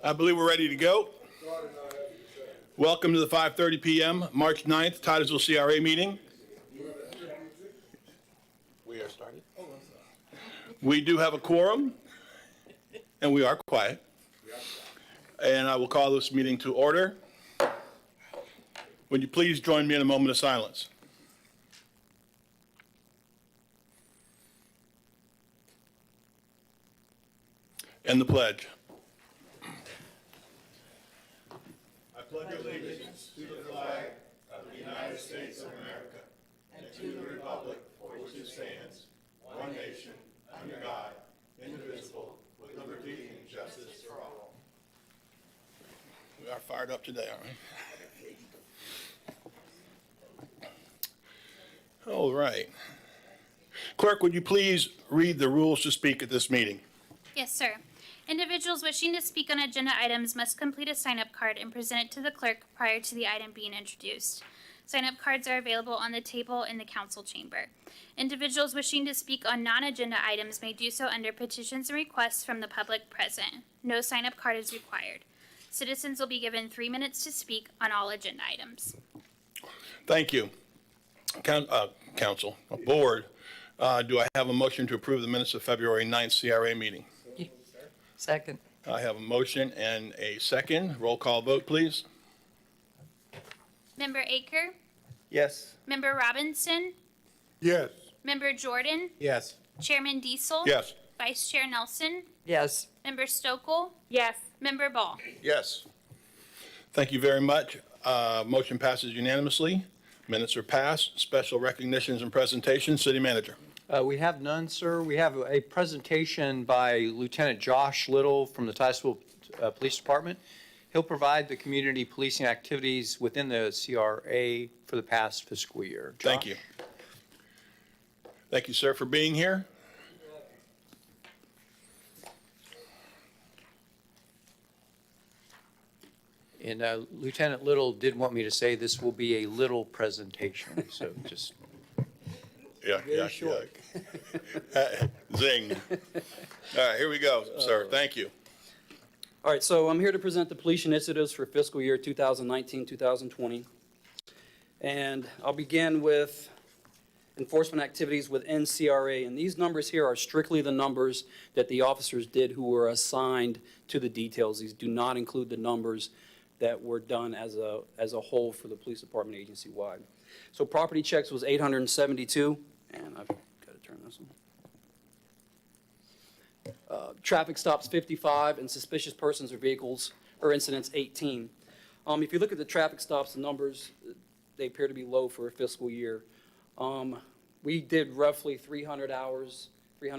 I believe we're ready to go. Welcome to the 5:30 p.m. March 9th Titusville CRA meeting. We are started. We do have a quorum, and we are quiet. And I will call this meeting to order. Would you please join me in a moment of silence? And the pledge. I pledge allegiance to the flag of the United States of America and to the republic for which it stands, one nation, under God, indivisible, with liberty and justice for all. We are fired up today, aren't we? All right. Clerk, would you please read the rules to speak at this meeting? Yes, sir. Individuals wishing to speak on agenda items must complete a sign-up card and present it to the clerk prior to the item being introduced. Sign-up cards are available on the table in the council chamber. Individuals wishing to speak on non-agenda items may do so under petitions and requests from the public present. No sign-up card is required. Citizens will be given 3 minutes to speak on all agenda items. Thank you. Council, board, do I have a motion to approve the minutes of February 9th CRA meeting? Second. I have a motion and a second. Roll call vote, please. Member Aker? Yes. Member Robinson? Yes. Member Jordan? Yes. Chairman Diesel? Yes. Vice Chair Nelson? Yes. Member Stokel? Yes. Member Ball? Yes. Thank you very much. Motion passes unanimously. Minutes are passed. Special recognitions and presentations. City Manager. We have none, sir. We have a presentation by Lieutenant Josh Little from the Titusville Police Department. He'll provide the community policing activities within the CRA for the past fiscal year. Josh? Thank you. Thank you, sir, for being here. And Lieutenant Little did want me to say this will be a little presentation, so just... Yeah, short. Zing. All right, here we go, sir. Thank you. All right, so I'm here to present the police initiatives for fiscal year 2019-2020. And I'll begin with enforcement activities within CRA. And these numbers here are strictly the numbers that the officers did who were assigned to the details. These do not include the numbers that were done as a whole for the police department agency-wide. So property checks was 872, and I've got to turn this on. Traffic stops 55, and suspicious persons or vehicles or incidents 18. If you look at the traffic stops, the numbers, they appear to be low for a fiscal year. We did roughly 300 hours, I think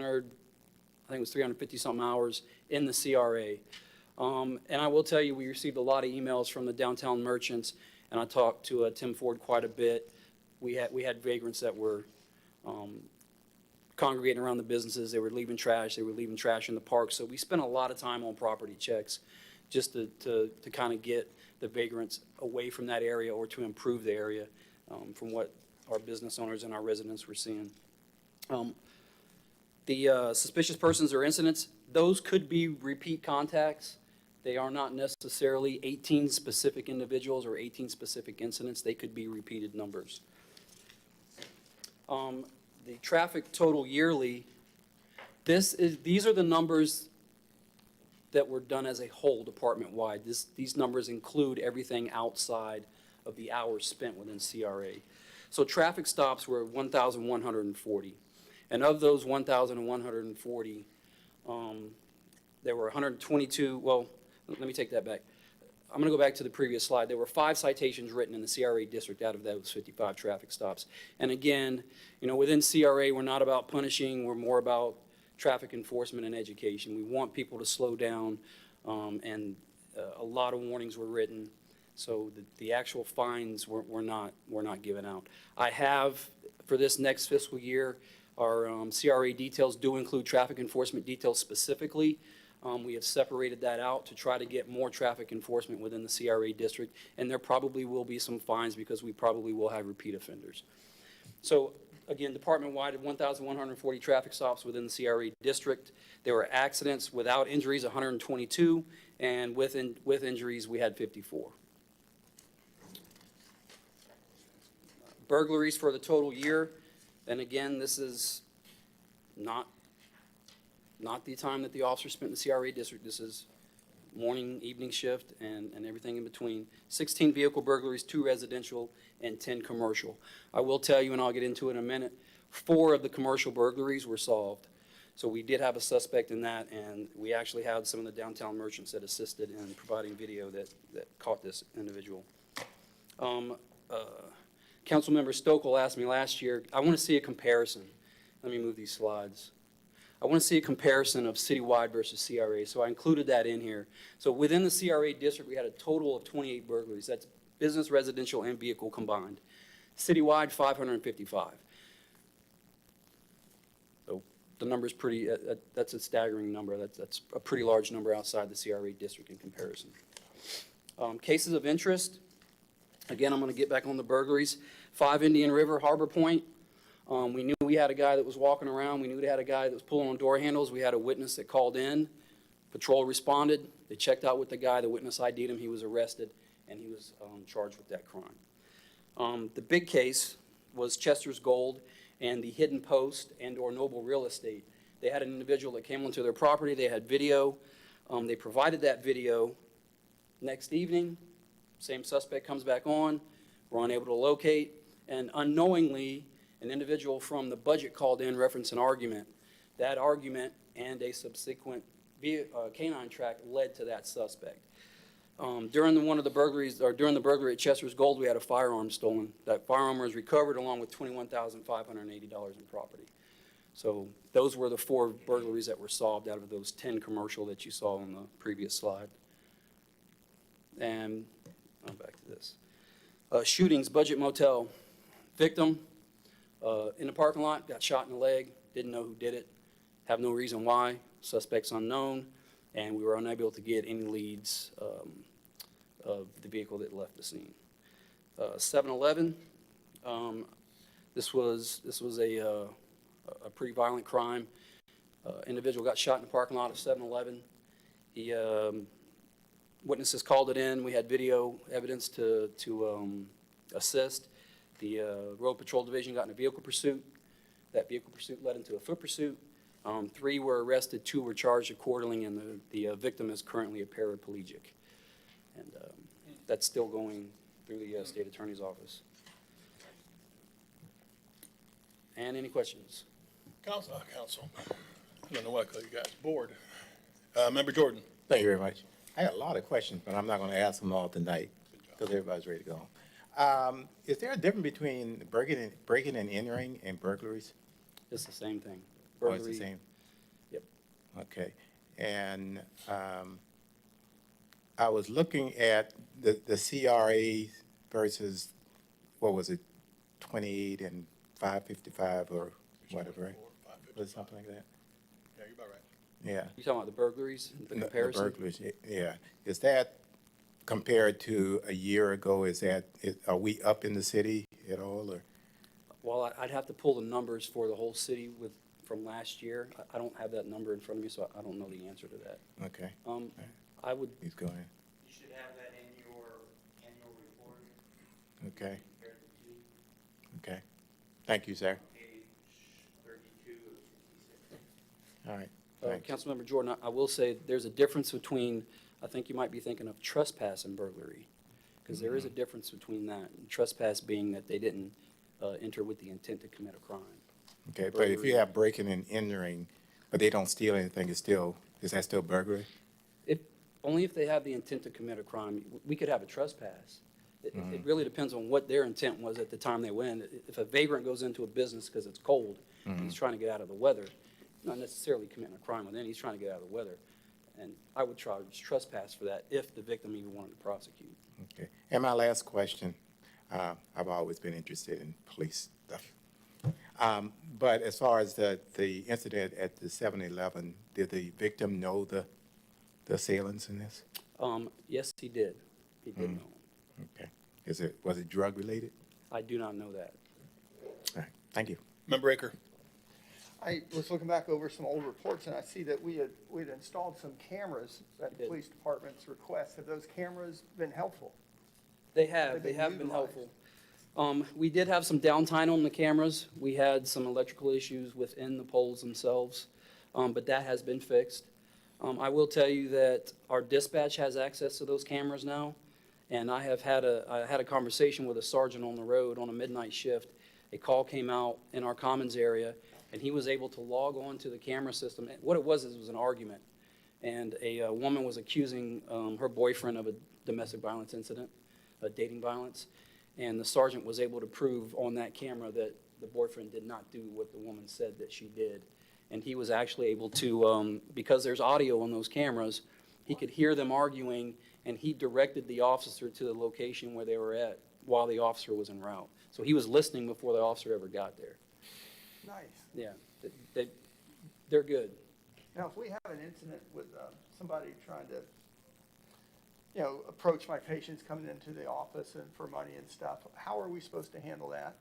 it was 350 something hours in the CRA. And I will tell you, we received a lot of emails from the downtown merchants, and I talked to Tim Ford quite a bit. We had vagrants that were congregating around the businesses. They were leaving trash. They were leaving trash in the park. So we spent a lot of time on property checks just to kind of get the vagrants away from that area or to improve the area from what our business owners and our residents were seeing. The suspicious persons or incidents, those could be repeat contacts. They are not necessarily 18 specific individuals or 18 specific incidents. They could be repeated numbers. The traffic total yearly, these are the numbers that were done as a whole department-wide. These numbers include everything outside of the hours spent within CRA. So traffic stops were 1,140. And of those 1,140, there were 122, well, let me take that back. I'm going to go back to the previous slide. There were 5 citations written in the CRA district out of those 55 traffic stops. And again, within CRA, we're not about punishing. We're more about traffic enforcement and education. We want people to slow down, and a lot of warnings were written. So the actual fines were not given out. I have, for this next fiscal year, our CRA details do include traffic enforcement details specifically. We have separated that out to try to get more traffic enforcement within the CRA district, and there probably will be some fines because we probably will have repeat offenders. So again, department-wide, 1,140 traffic stops within the CRA district. There were accidents without injuries, 122, and with injuries, we had 54. Burglaries for the total year, and again, this is not the time that the officer spent in the CRA district. This is morning, evening shift, and everything in between. 16 vehicle burglaries, 2 residential, and 10 commercial. I will tell you, and I'll get into it in a minute, 4 of the commercial burglaries were solved. So we did have a suspect in that, and we actually had some of the downtown merchants that assisted in providing video that caught this individual. Councilmember Stokel asked me last year, I want to see a comparison. Let me move these slides. I want to see a comparison of Citywide versus CRA, so I included that in here. So within the CRA district, we had a total of 28 burglaries. That's business, residential, and vehicle combined. Citywide, 555. So the number's pretty, that's a staggering number. That's a pretty large number outside the CRA district in comparison. Cases of interest, again, I'm going to get back on the burglaries. 5 Indian River, Harbor Point. We knew we had a guy that was walking around. We knew we had a guy that was pulling on door handles. We had a witness that called in. Patrol responded. They checked out with the guy. The witness ID'd him. He was arrested, and he was charged with that crime. The big case was Chester's Gold and the Hidden Post and/or Noble Real Estate. They had an individual that came onto their property. They had video. They provided that video. Next evening, same suspect comes back on. We're unable to locate, and unknowingly, an individual from the budget called in, referenced an argument. That argument and a subsequent canine track led to that suspect. During the burglary at Chester's Gold, we had a firearm stolen. That firearm was recovered along with $21,580 in property. So those were the 4 burglaries that were solved out of those 10 commercial that you saw on the previous slide. And back to this. Shootings, Budget Motel. Victim, in the parking lot, got shot in the leg, didn't know who did it, have no reason why, suspect's unknown, and we were unable to get any leads of the vehicle that left the scene. 7-Eleven, this was a pretty violent crime. Individual got shot in the parking lot of 7-Eleven. Witnesses called it in. We had video evidence to assist. The Road Patrol Division got in a vehicle pursuit. That vehicle pursuit led into a foot pursuit. 3 were arrested, 2 were charged accordingly, and the victim is currently a paraplegic. And that's still going through the state attorney's office. And any questions? Council. I don't know why I call you guys bored. Member Jordan. Thank you very much. I had a lot of questions, but I'm not going to ask them all tonight because everybody's ready to go. Is there a difference between breaking and entering and burglaries? It's the same thing. Oh, it's the same? Yep. Okay. And I was looking at the CRA versus, what was it, 28 and 555 or whatever, right? Or something like that? Yeah, you're about right. Yeah. You talking about the burglaries, the comparison? The burglaries, yeah. Is that compared to a year ago, are we up in the city at all, or? Well, I'd have to pull the numbers for the whole city from last year. I don't have that number in front of me, so I don't know the answer to that. Okay. I would. He's going. You should have that in your annual report. Okay. Compared to Okay. Thank you, sir. page 32 of 66. All right. Thanks. Councilmember Jordan, I will say there's a difference between, I think you might be thinking of trespass and burglary, because there is a difference between that. Trespass being that they didn't enter with the intent to commit a crime. Okay, but if you have breaking and entering, but they don't steal anything, is that still burglary? Only if they have the intent to commit a crime. We could have a trespass. It really depends on what their intent was at the time they went. If a vagrant goes into a business because it's cold, and he's trying to get out of the weather, not necessarily committing a crime within, he's trying to get out of the weather. And I would charge trespass for that if the victim even wanted to prosecute. Okay. And my last question, I've always been interested in police stuff. But as far as the incident at the 7-Eleven, did the victim know the assailants in this? Yes, he did. He did know. Okay. Was it drug related? I do not know that. All right. Thank you. Member Aker. I was looking back over some old reports, and I see that we'd installed some cameras at the did. police department's request. Have those cameras been helpful? They They've have been been utilized. helpful. We did have some downtime on the cameras. We had some electrical issues within the poles themselves, but that has been fixed. I will tell you that our dispatch has access to those cameras now, and I had a conversation with a sergeant on the road on a midnight shift. A call came out in our commons area, and he was able to log on to the camera system. What it was an argument, and a woman was accusing her boyfriend of a domestic violence incident, dating violence, and the sergeant was able to prove on that camera that the boyfriend did not do what the woman said that she did. And he was actually able to, because there's audio on those cameras, he could hear them arguing, and he directed the officer to the location where they were at while the officer was en route. So he was listening before the officer ever got there. Nice. Yeah, they're good. Now, if we have an incident with somebody trying to, approach my patients coming into the office and for money and stuff, how are we supposed to handle that?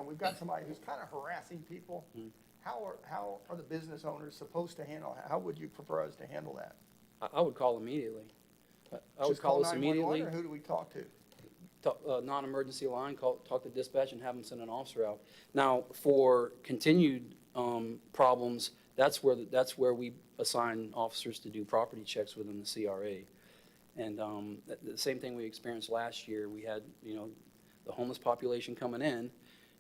We've got somebody who's kind of harassing people. How are the business owners supposed to handle, how would you prefer us to handle that? I would call immediately. I would Just call us 911, immediately. Or who do we talk to? Non-emergency line, talk to dispatch and have them send an officer out. Now, for continued problems, that's where we assign officers to do property checks within the CRA. And the same thing we experienced last year, we had, the homeless population coming in,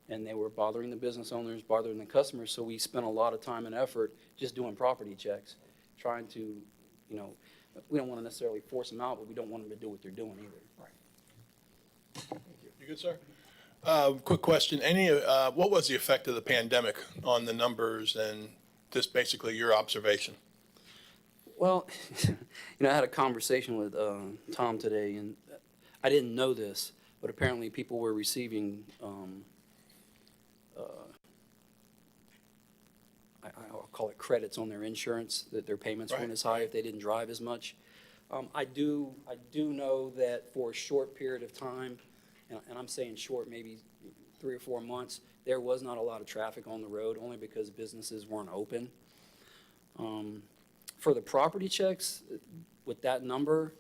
and they were bothering the business owners, bothering the customers, so we spent a lot of time and effort just doing property checks, trying to, we don't want to necessarily force them out, but we don't want them to do what they're doing either. Right. You good, sir? Quick question. What was the effect of the pandemic on the numbers and just basically your observation? Well, I had a conversation with Tom today, and I didn't know this, but apparently people were receiving, I'll call it credits on their insurance, that their payments weren't Right. as high if they didn't drive as much. I do know that for a short period of time, and I'm saying short, maybe 3 or 4 months, there was not a lot of traffic on the road, only because businesses weren't open. For the property checks, with that number,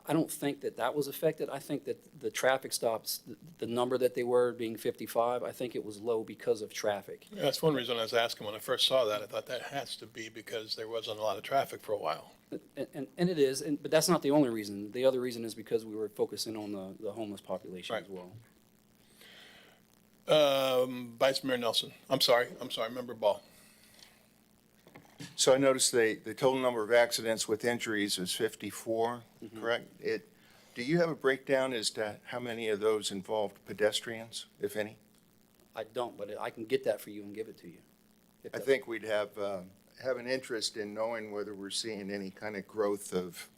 I don't think that was affected. I think that the traffic stops, the number that they were being 55, I think it was low because of traffic. Yeah, that's one reason I was asking when I first saw that. I thought that has to be because there wasn't a lot of traffic for a while. And it is, but that's not the only reason. The other reason is because we were focusing on the homeless population as Right. well. Vice Mayor Nelson. I'm sorry, Member Ball. So I noticed the total number of accidents with injuries is 54, correct? Do you have a breakdown as to how many of those involved pedestrians, if any? I don't, but I can get that for you and give it to you. I think we'd have an interest in knowing whether we're seeing any kind of growth of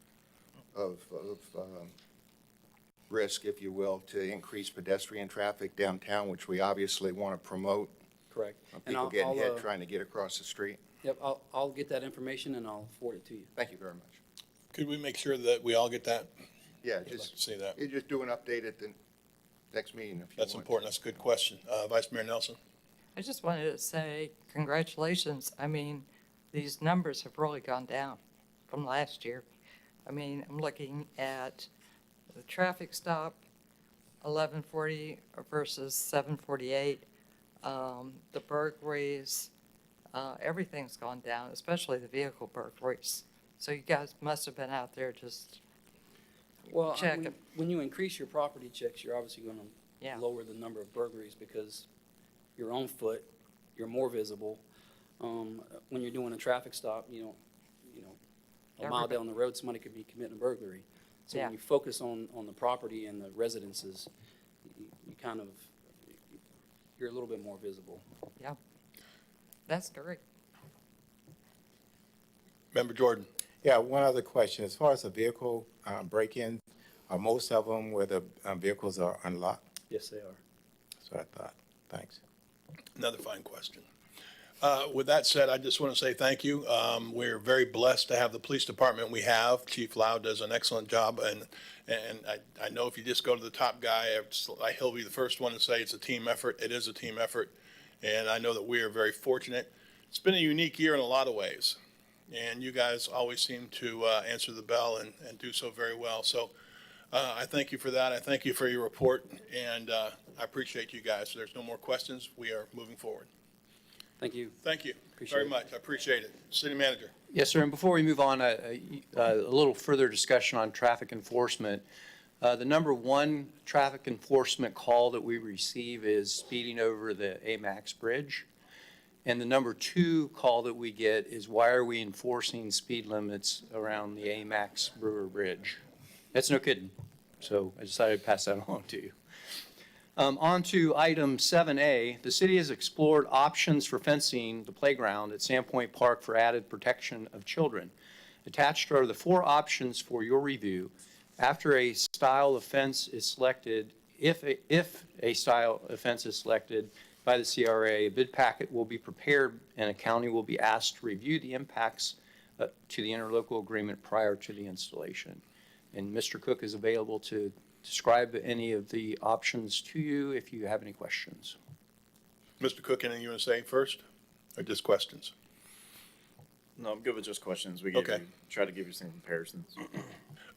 risk, if you will, to increase pedestrian traffic downtown, which we obviously want to promote. Correct. And People getting hit trying to get across the street. Yep, I'll get that information and I'll forward it to you. Thank you very much. Could we make sure that we all get that? Yeah, I'd like to see that. you just do an update at the next meeting if you want. That's important. That's a good question. Vice Mayor Nelson. I just wanted to say congratulations. I mean, these numbers have really gone down from last year. I mean, I'm looking at the traffic stop, 1140 versus 748. The burglaries, everything's gone down, especially the vehicle burglaries. So you guys must have been out there just, Well, Check it. when you increase your property checks, you're obviously going Yeah. to lower the number of burglaries because you're on foot, you're more visible. When you're doing a traffic stop, a mile Everybody- down the road, somebody could be committing a burglary. So Yeah. when you focus on the property and the residences, you kind of, you're a little bit more visible. that's great. Member Jordan. Yeah, one other question. As far as the vehicle break-in, are most of them where the vehicles are unlocked? Yes, they are. That's what I thought. Thanks. Another fine question. With that said, I just want to say thank you. We're very blessed to have the police department we have. Chief Lau does an excellent job, and I know if you just go to the top guy, he'll be the first one to say it's a team effort. It is a team effort, And I know that we are very fortunate. It's been a unique year in a lot of ways. And you guys always seem to answer the bell and do so very well. So I thank you for that. I thank you for your report. And I appreciate you guys. If there's no more questions, we are moving forward. Thank you. Thank you Appreciate very it. much. I appreciate it. City Manager. Yes, sir. And before we move on, a little further discussion on traffic enforcement. The number one traffic enforcement call that we receive is speeding over the AMAX bridge. And the number two call that we get is, why are we enforcing speed limits around the AMAX Brewer Bridge? That's no kidding. So I decided to pass that along to you. On to item 7A, the city has explored options for fencing the playground at Sandpoint Park for added protection of children. Attached are the 4 options for your review. After a style of fence is selected, if a style of fence is selected by the CRA, a bid packet will be prepared and a county will be asked to review the impacts to the interlocal agreement prior to the installation. And Mr. Cook is available to describe any of the options to you if you have any questions. Mr. Cook, anything you want to say first, or just questions? No, I'm good with just questions. We Okay. try to give you some comparisons.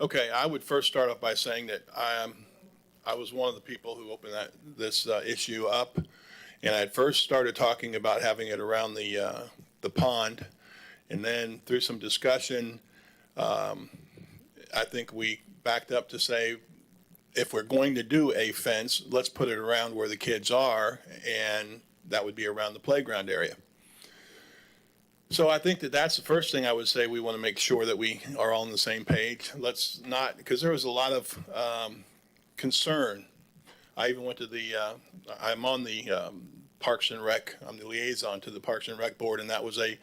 Okay, I would first start off by saying that I was one of the people who opened this issue up, and I had first started talking about having it around the pond, and then through some discussion, I think we backed up to say, if we're going to do a fence, let's put it around where the kids are, and that would be around the playground area. So I think that that's the first thing I would say. We want to make sure that we are all on the same page. Let's not, because there was a lot of concern. I even went to I'm on the Parks and Rec, I'm the liaison to the Parks and Rec Board, and that was a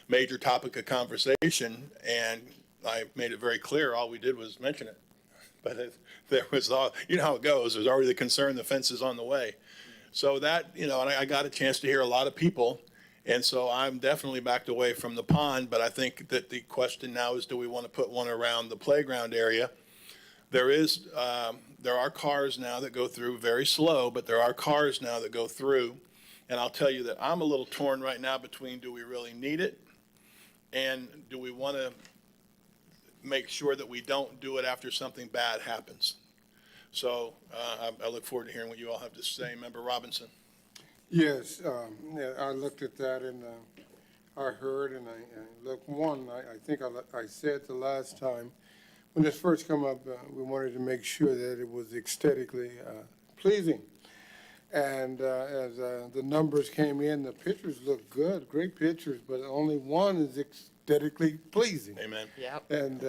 major topic of conversation, and I made it very clear, all we did was mention it. But there was you know how it goes, there's already the concern, the fence is on the way. So that, and I got a chance to hear a lot of people. And so I'm definitely backed away from the pond, but I think that the question now is, do we want to put one around the playground area? There are cars now that go through very slow, but there are cars now that go through. And I'll tell you that I'm a little torn right now between, do we really need it? And do we want to make sure that we don't do it after something bad happens? So I look forward to hearing what you all have to say. Member Robinson. Yes, yeah, I looked at that and I heard and I looked. I think I said the last time, when this first came up, we wanted to make sure that it was aesthetically pleasing. And as the numbers came in, the pictures looked good, great pictures, but only one is aesthetically pleasing. Amen. Yep. And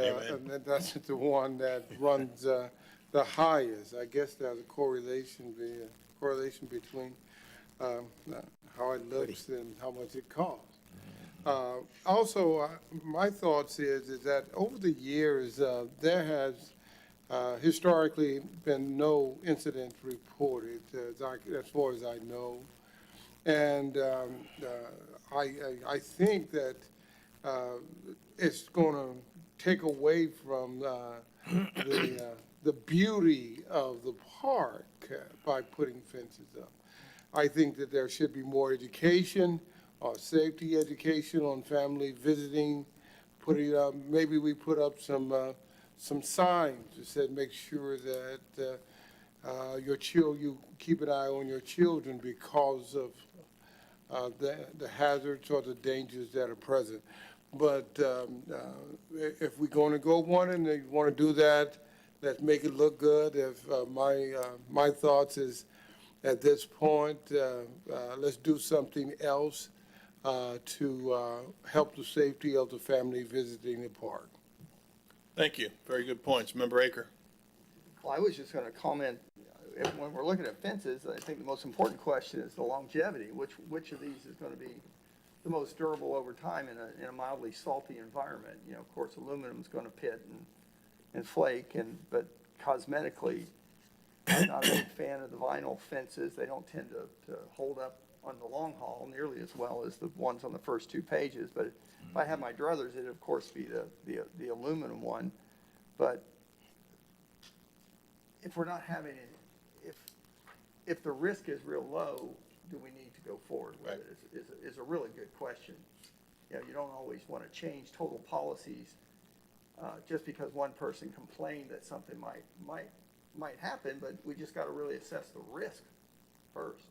that's the one that runs the highest. I guess there's a correlation between how it looks and how much it costs. Also, my thoughts is that over the years, there has historically been no incident reported, as far as I know. And I think that it's going to take away from the beauty of the park by putting fences up. I think that there should be more education, safety education on family visiting, putting up, maybe we put up some signs that said, make sure that you keep an eye on your children because of the hazards or the dangers that are present. But if we're going to go one and they want to do that, let's make it look good. If my thoughts is, at this point, let's do something else to help the safety of the family visiting the park. Thank you. Very good points. Member Aker. Well, I was just going to comment, when we're looking at fences, I think the most important question is the longevity. Which of these is going to be the most durable over time in a mildly salty environment? Of course, aluminum is going to pit and flake, but cosmetically, I'm not a big fan of the vinyl fences. They don't tend to hold up on the long haul nearly as well as the ones on the first 2 pages. But if I had my druthers, it'd of course be the aluminum one. But if we're not having it, if the risk is real low, do we need to go forward with it is a really good question. You know, you don't always want to change total policies just because one person complained that something might happen, but we just got to really assess the risk first.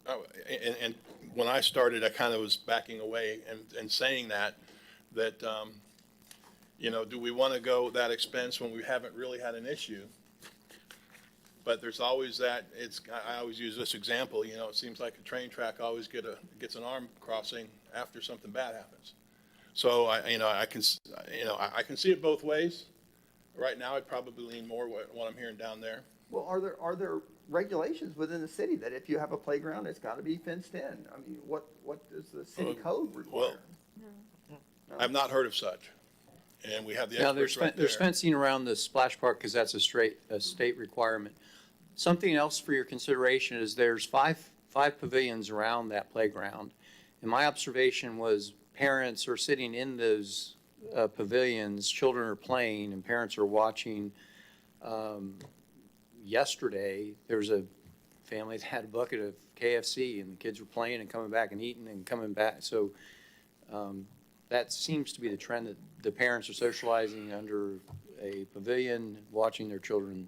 Oh, and when I started, I kind of was backing away and saying that, you know, do we want to go that expense when we haven't really had an issue? But there's always that, I always use this example, you know, it seems like a train track always gets an arm crossing after something bad happens. So I can see it both ways. Right now, I'd probably lean more what I'm hearing down there. Well, are there regulations within the city that if you have a playground, it's got to be fenced in? I mean, what does the city code require? I've not heard of such. And we have the Now, experts right there. there's fencing around the splash park because that's a state requirement. Something else for your consideration is there's five pavilions around that playground. And my observation was parents are sitting in those pavilions, children are playing, and parents are watching. Yesterday, there was a family that had a bucket of KFC, and the kids were playing and coming back and eating and coming back. So that seems to be the trend, that the parents are socializing under a pavilion, watching their children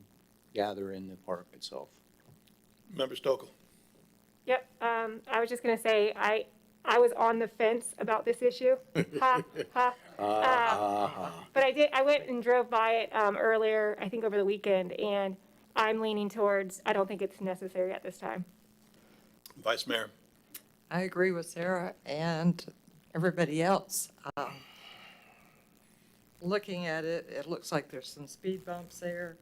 gather in the park itself. Member Stokel. Yep, I was just gonna say, I was on the fence about this issue. Ha, ha. But I went and drove by it, earlier, I think over the weekend, and I'm leaning towards, I don't think it's necessary at this time. Vice Mayor. I agree with Sarah and everybody else. Looking at it, it looks like there's some speed bumps there.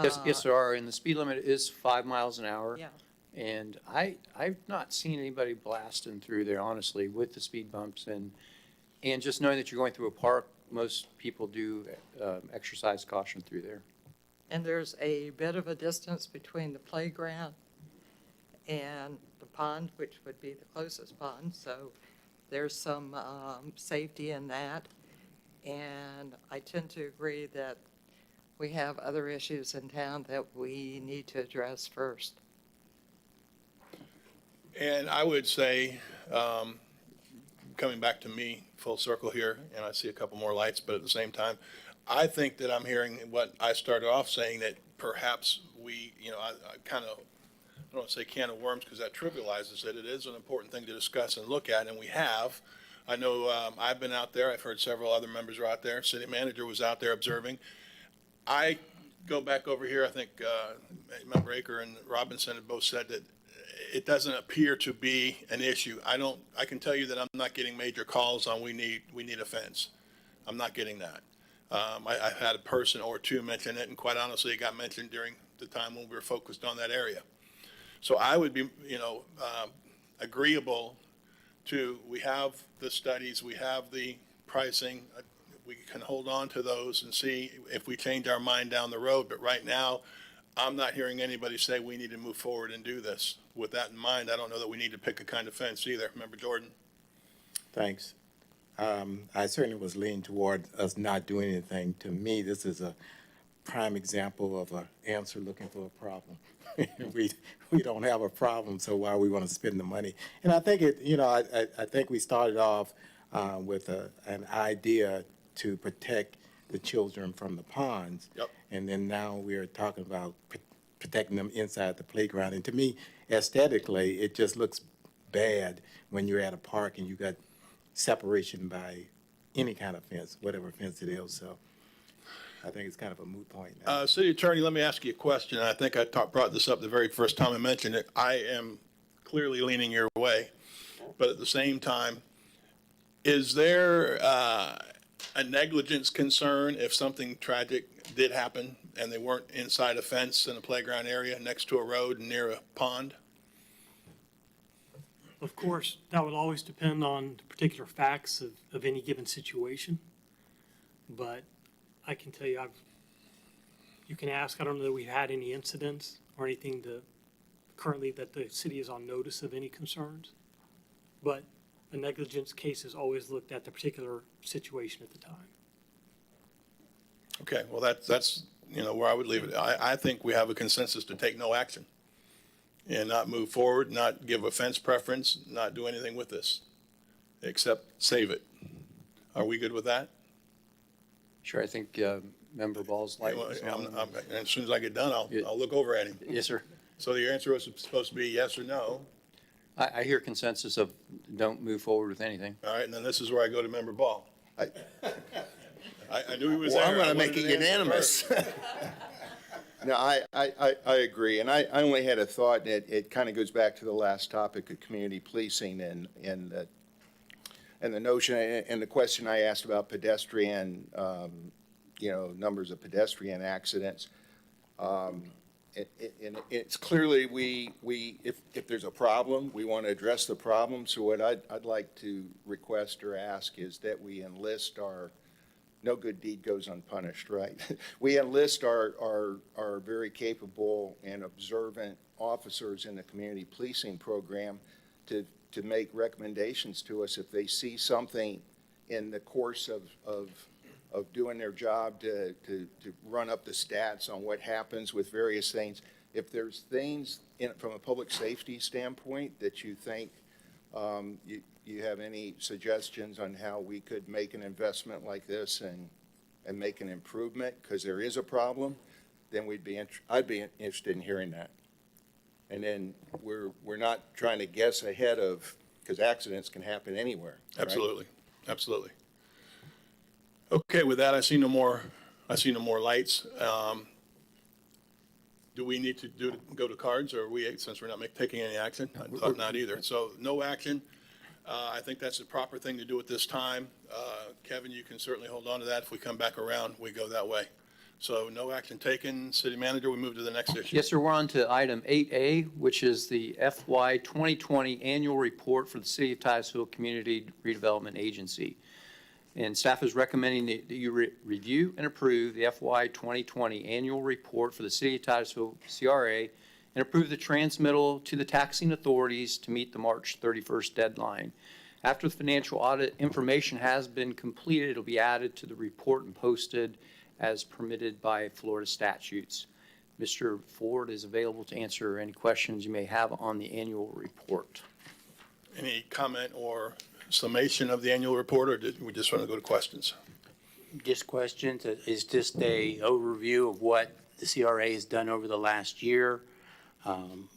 Yes, there are, and the speed limit is 5 miles an hour. Yeah. And I've not seen anybody blasting through there, honestly, with the speed bumps. And just knowing that you're going through a park, most people do exercise caution through there. And there's a bit of a distance between the playground and the pond, which would be the closest pond. So there's some safety in that. And I tend to agree that we have other issues in town that we need to address first. And I would say, coming back to me, full circle here, and I see a couple more lights, but at the same time, I think that I'm hearing what I started off saying, that perhaps we, you know, I kind of, I don't want to say can of worms because that trivializes it. It is an important thing to discuss and look at, and we have. I know I've been out there. I've heard several other members are out there. City manager was out there observing. I go back over here. I think Member Aker and Robinson have both said that it doesn't appear to be an issue. I can tell you that I'm not getting major calls on we need a fence. I'm not getting that. I've had a person or two mention it, and quite honestly, it got mentioned during the time when we were focused on that area. So I would be, agreeable to, we have the studies, we have the pricing, we can hold on to those and see if we change our mind down the road. But right now, I'm not hearing anybody say we need to move forward and do this. With that in mind, I don't know that we need to pick a kind of fence either. Member Jordan? Thanks. I certainly was leaning toward us not doing anything. To me, this is a prime example of an answer looking for a problem. We don't have a problem, so why we want to spend the money? And I think I think we started off with an idea to protect the children from the ponds. Yep. And then now we're talking about protecting them inside the playground. And to me, aesthetically, it just looks bad when you're at a park and you got separation by any kind of fence, whatever fence it is. So I think it's kind of a moot point now. City Attorney, let me ask you a question. I think I brought this up the very first time I mentioned it. I am clearly leaning your way, but at the same time, is there a negligence concern if something tragic did happen and they weren't inside a fence in a playground area next to a road and near a pond? Of course, that would always depend on the particular facts of any given situation. But I can tell you, you can ask, I don't know that we've had any incidents or anything currently that the city is on notice of any concerns. But a negligence case is always looked at the particular situation at the time. Okay, well, that's where I would leave it. I think we have a consensus to take no action. and not move forward, not give a fence preference, not do anything with this, except save it. Are we good with that? Sure, I think Member Ball's light was on. And as soon as I get done, I'll look over at him. Yes, sir. So your answer was supposed to be yes or no. I hear consensus of don't move forward with anything. All right, and then this is where I go to Member Ball. I knew he was there. Well, I'm I going to make wanted it an answer unanimous. first. No, I agree, and I only had a thought, and it kind of goes back to the last topic of community policing and the notion, and the question I asked about pedestrian, numbers of pedestrian accidents. It's clearly if there's a problem, we want to address the problem. So what I'd like to request or ask is that we enlist our, no good deed goes unpunished, right? We enlist our very capable and observant officers in the community policing program to make recommendations to us if they see something in the course of doing their job to run up the stats on what happens with various things. If there's things from a public safety standpoint that you think you have any suggestions on how we could make an investment like this and make an improvement, because there is a problem, then I'd be interested in hearing that. And then we're not trying to guess ahead of, because accidents can happen anywhere. Right? Absolutely, absolutely. Okay, with that, I see no more lights. Do we need to go to cards, or since we're not taking any action? I thought not either. So no action. I think that's the proper thing to do at this time. Kevin, you can certainly hold on to that. If we come back around, we go that way. So no action taken. City Manager, we move to the next issue. Yes, sir, we're on to item 8A, which is the FY 2020 Annual Report for the City of Titusville Community Redevelopment Agency. And staff is recommending that you review and approve the FY 2020 Annual Report for the City of Titusville CRA and approve the transmittal to the taxing authorities to meet the March 31st deadline. After the financial audit information has been completed, it'll be added to the report and posted as permitted by Florida statutes. Mr. Ford is available to answer any questions you may have on the annual report. Any comment or summation of the annual report, or did we just want to go to questions? Just questions. Is just a overview of what the CRA has done over the last year.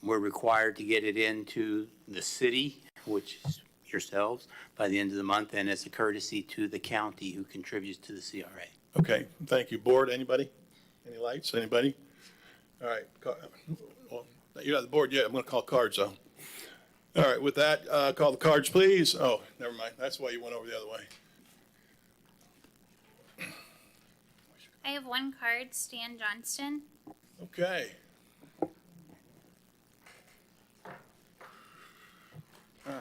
We're required to get it into the city, which is yourselves, by the end of the month, and as a courtesy to the county who contributes to the CRA. Okay, thank you. Board, anybody? Any lights? Anybody? All right. Well, you're not the board yet. I'm going to call cards, though. All right, with that, call the cards, please. Oh, never mind. That's why you went over the other way. I have one card, Stan Johnston. Okay.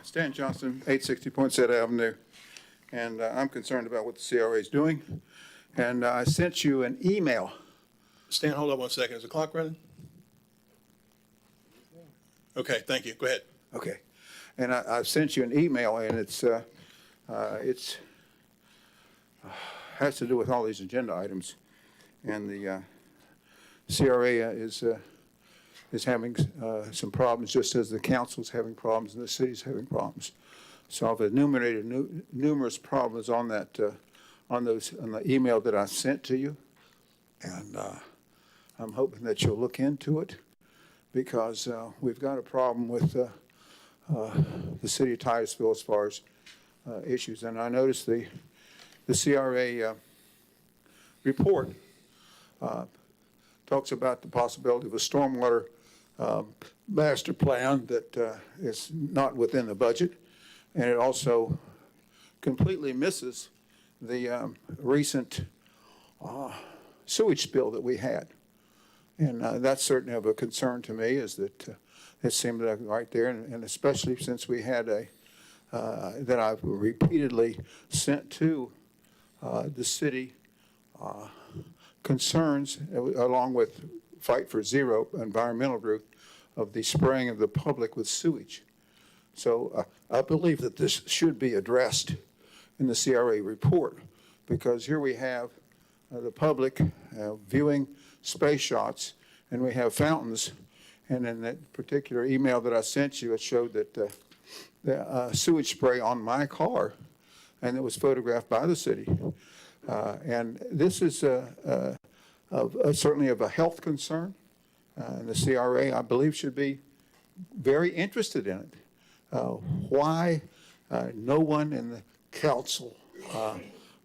Stan Johnston, 860 Poinsett Avenue, and I'm concerned about what the CRA is doing. And I sent you an email. Stan, hold on one second. Is the clock running? Okay, thank you. Go ahead. Okay, and I've sent you an email, and it's has to do with all these agenda items, and the CRA is having some problems, just as the council's having problems and the city's having problems. So I've enumerated numerous problems on that on the email that I sent to you, and I'm hoping that you'll look into it, because we've got a problem with the city of Titusville as far as issues. And I noticed the CRA report talks about the possibility of a stormwater master plan that is not within the budget, and it also completely misses the recent sewage spill that we had. And that's certainly of a concern to me, is that it seemed like right there, and especially since we had that I've repeatedly sent to the city concerns, along with Fight for Zero environmental group, of the spraying of the public with sewage. So I believe that this should be addressed in the CRA report, because here we have the public viewing space shots, and we have fountains, And in that particular email that I sent you, it showed that the sewage spray on my car, and it was photographed by the city. And this is certainly of a health concern. And the CRA, I believe, should be very interested in it. Why no one in the council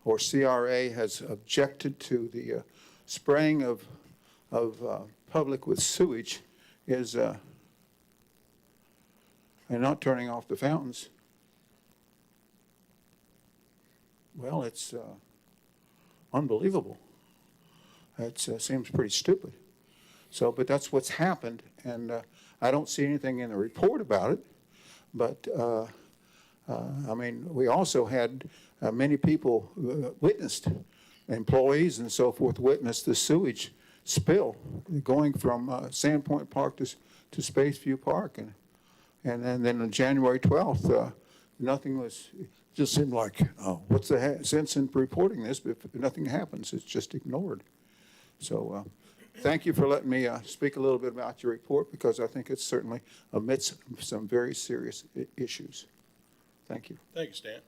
or CRA has objected to the spraying of public with sewage is, and not turning off the fountains. Well, it's unbelievable. It seems pretty stupid. So, but that's what's happened, and I don't see anything in the report about it. But, I mean, we also had many people witnessed, employees and so forth, witnessed the sewage spill going from Sandpoint Park to Spaceview Park. And then on January 12th, nothing was, it just seemed like, oh, what's the sense in reporting this? If nothing happens, it's just ignored. So thank you for letting me speak a little bit about your report, because I think it's certainly amidst some very serious issues. Thank you. Thank you, Stan.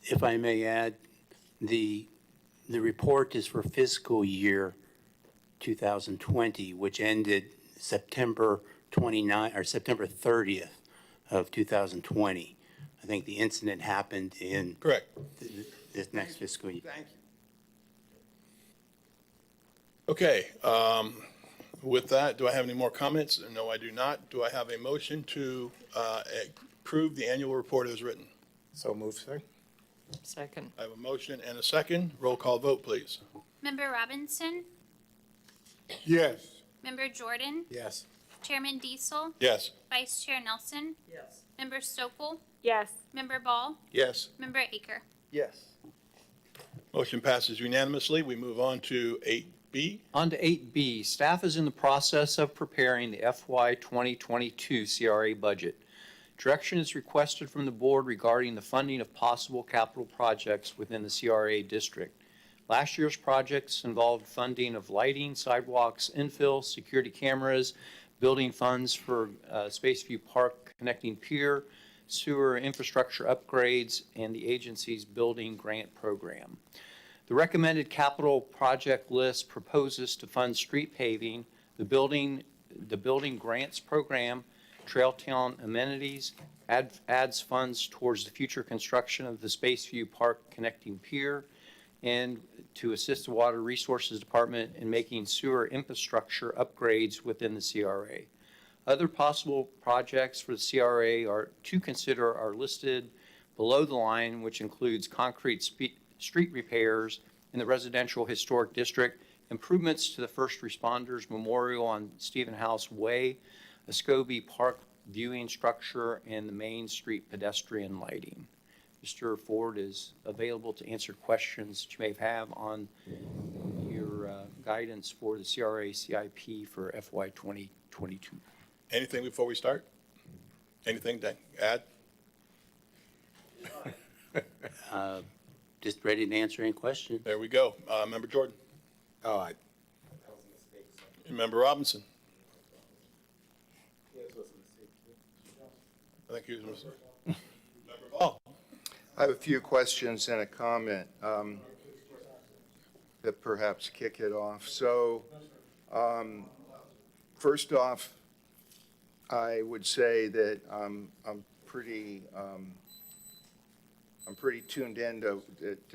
If I may add, the report is for fiscal year 2020, which ended September 30th of 2020. I think the incident happened in Correct. This next fiscal year. Thank you. Okay, with that, do I have any more comments? No, I do not. Do I have a motion to approve the annual report as written? So move, sir. Second. I have a motion and a second. Roll call vote, please. Member Robinson? Yes. Member Jordan? Yes. Chairman Diesel? Yes. Vice Chair Nelson? Yes. Member Stokel? Yes. Member Ball? Yes. Member Aker? Yes. Motion passes unanimously. We move on to 8B. On to 8B, staff is in the process of preparing the FY 2022 CRA budget. Direction is requested from the board regarding the funding of possible capital projects within the CRA district. Last year's projects involved funding of lighting, sidewalks, infill, security cameras, building funds for Spaceview Park connecting pier, sewer infrastructure upgrades, and the agency's building grant program. The recommended capital project list proposes to fund street paving, the building grants program, trail town amenities, adds funds towards the future construction of the Spaceview Park connecting pier, and to assist the Water Resources Department in making sewer infrastructure upgrades within the CRA. Other possible projects for the CRA to consider are listed below the line, which includes concrete street repairs in the residential historic district, improvements to the first responders memorial on Stephen House Way, a Scobie Park viewing structure, and the Main Street pedestrian lighting. Mr. Ford is available to answer questions that you may have on your guidance for the CRA CIP for FY 2022. Anything before we start? Anything to add? Just ready to answer any questions. There we go. Member Jordan. Oh, I Member Robinson. I think he was missing. Member Ball. I have a few questions and a comment that perhaps kick it off. So, first off, I would say that I'm pretty tuned in to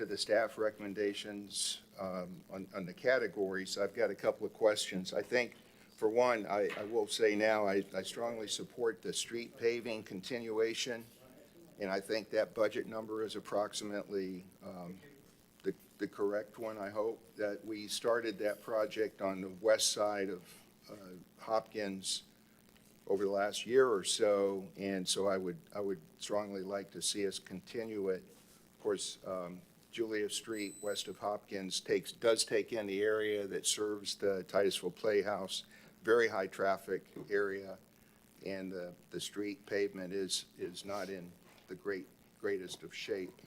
the staff recommendations on the categories. I've got a couple of questions. I think, for one, I will say now, I strongly support the street paving continuation, and I think that budget number is approximately the correct one, I hope. That we started that project on the west side of Hopkins over the last year or so, and so I would strongly like to see us continue it. Of course, Julia Street west of Hopkins does take in the area that serves the Titusville Playhouse, very high traffic area, and the street pavement is not in the greatest of shape.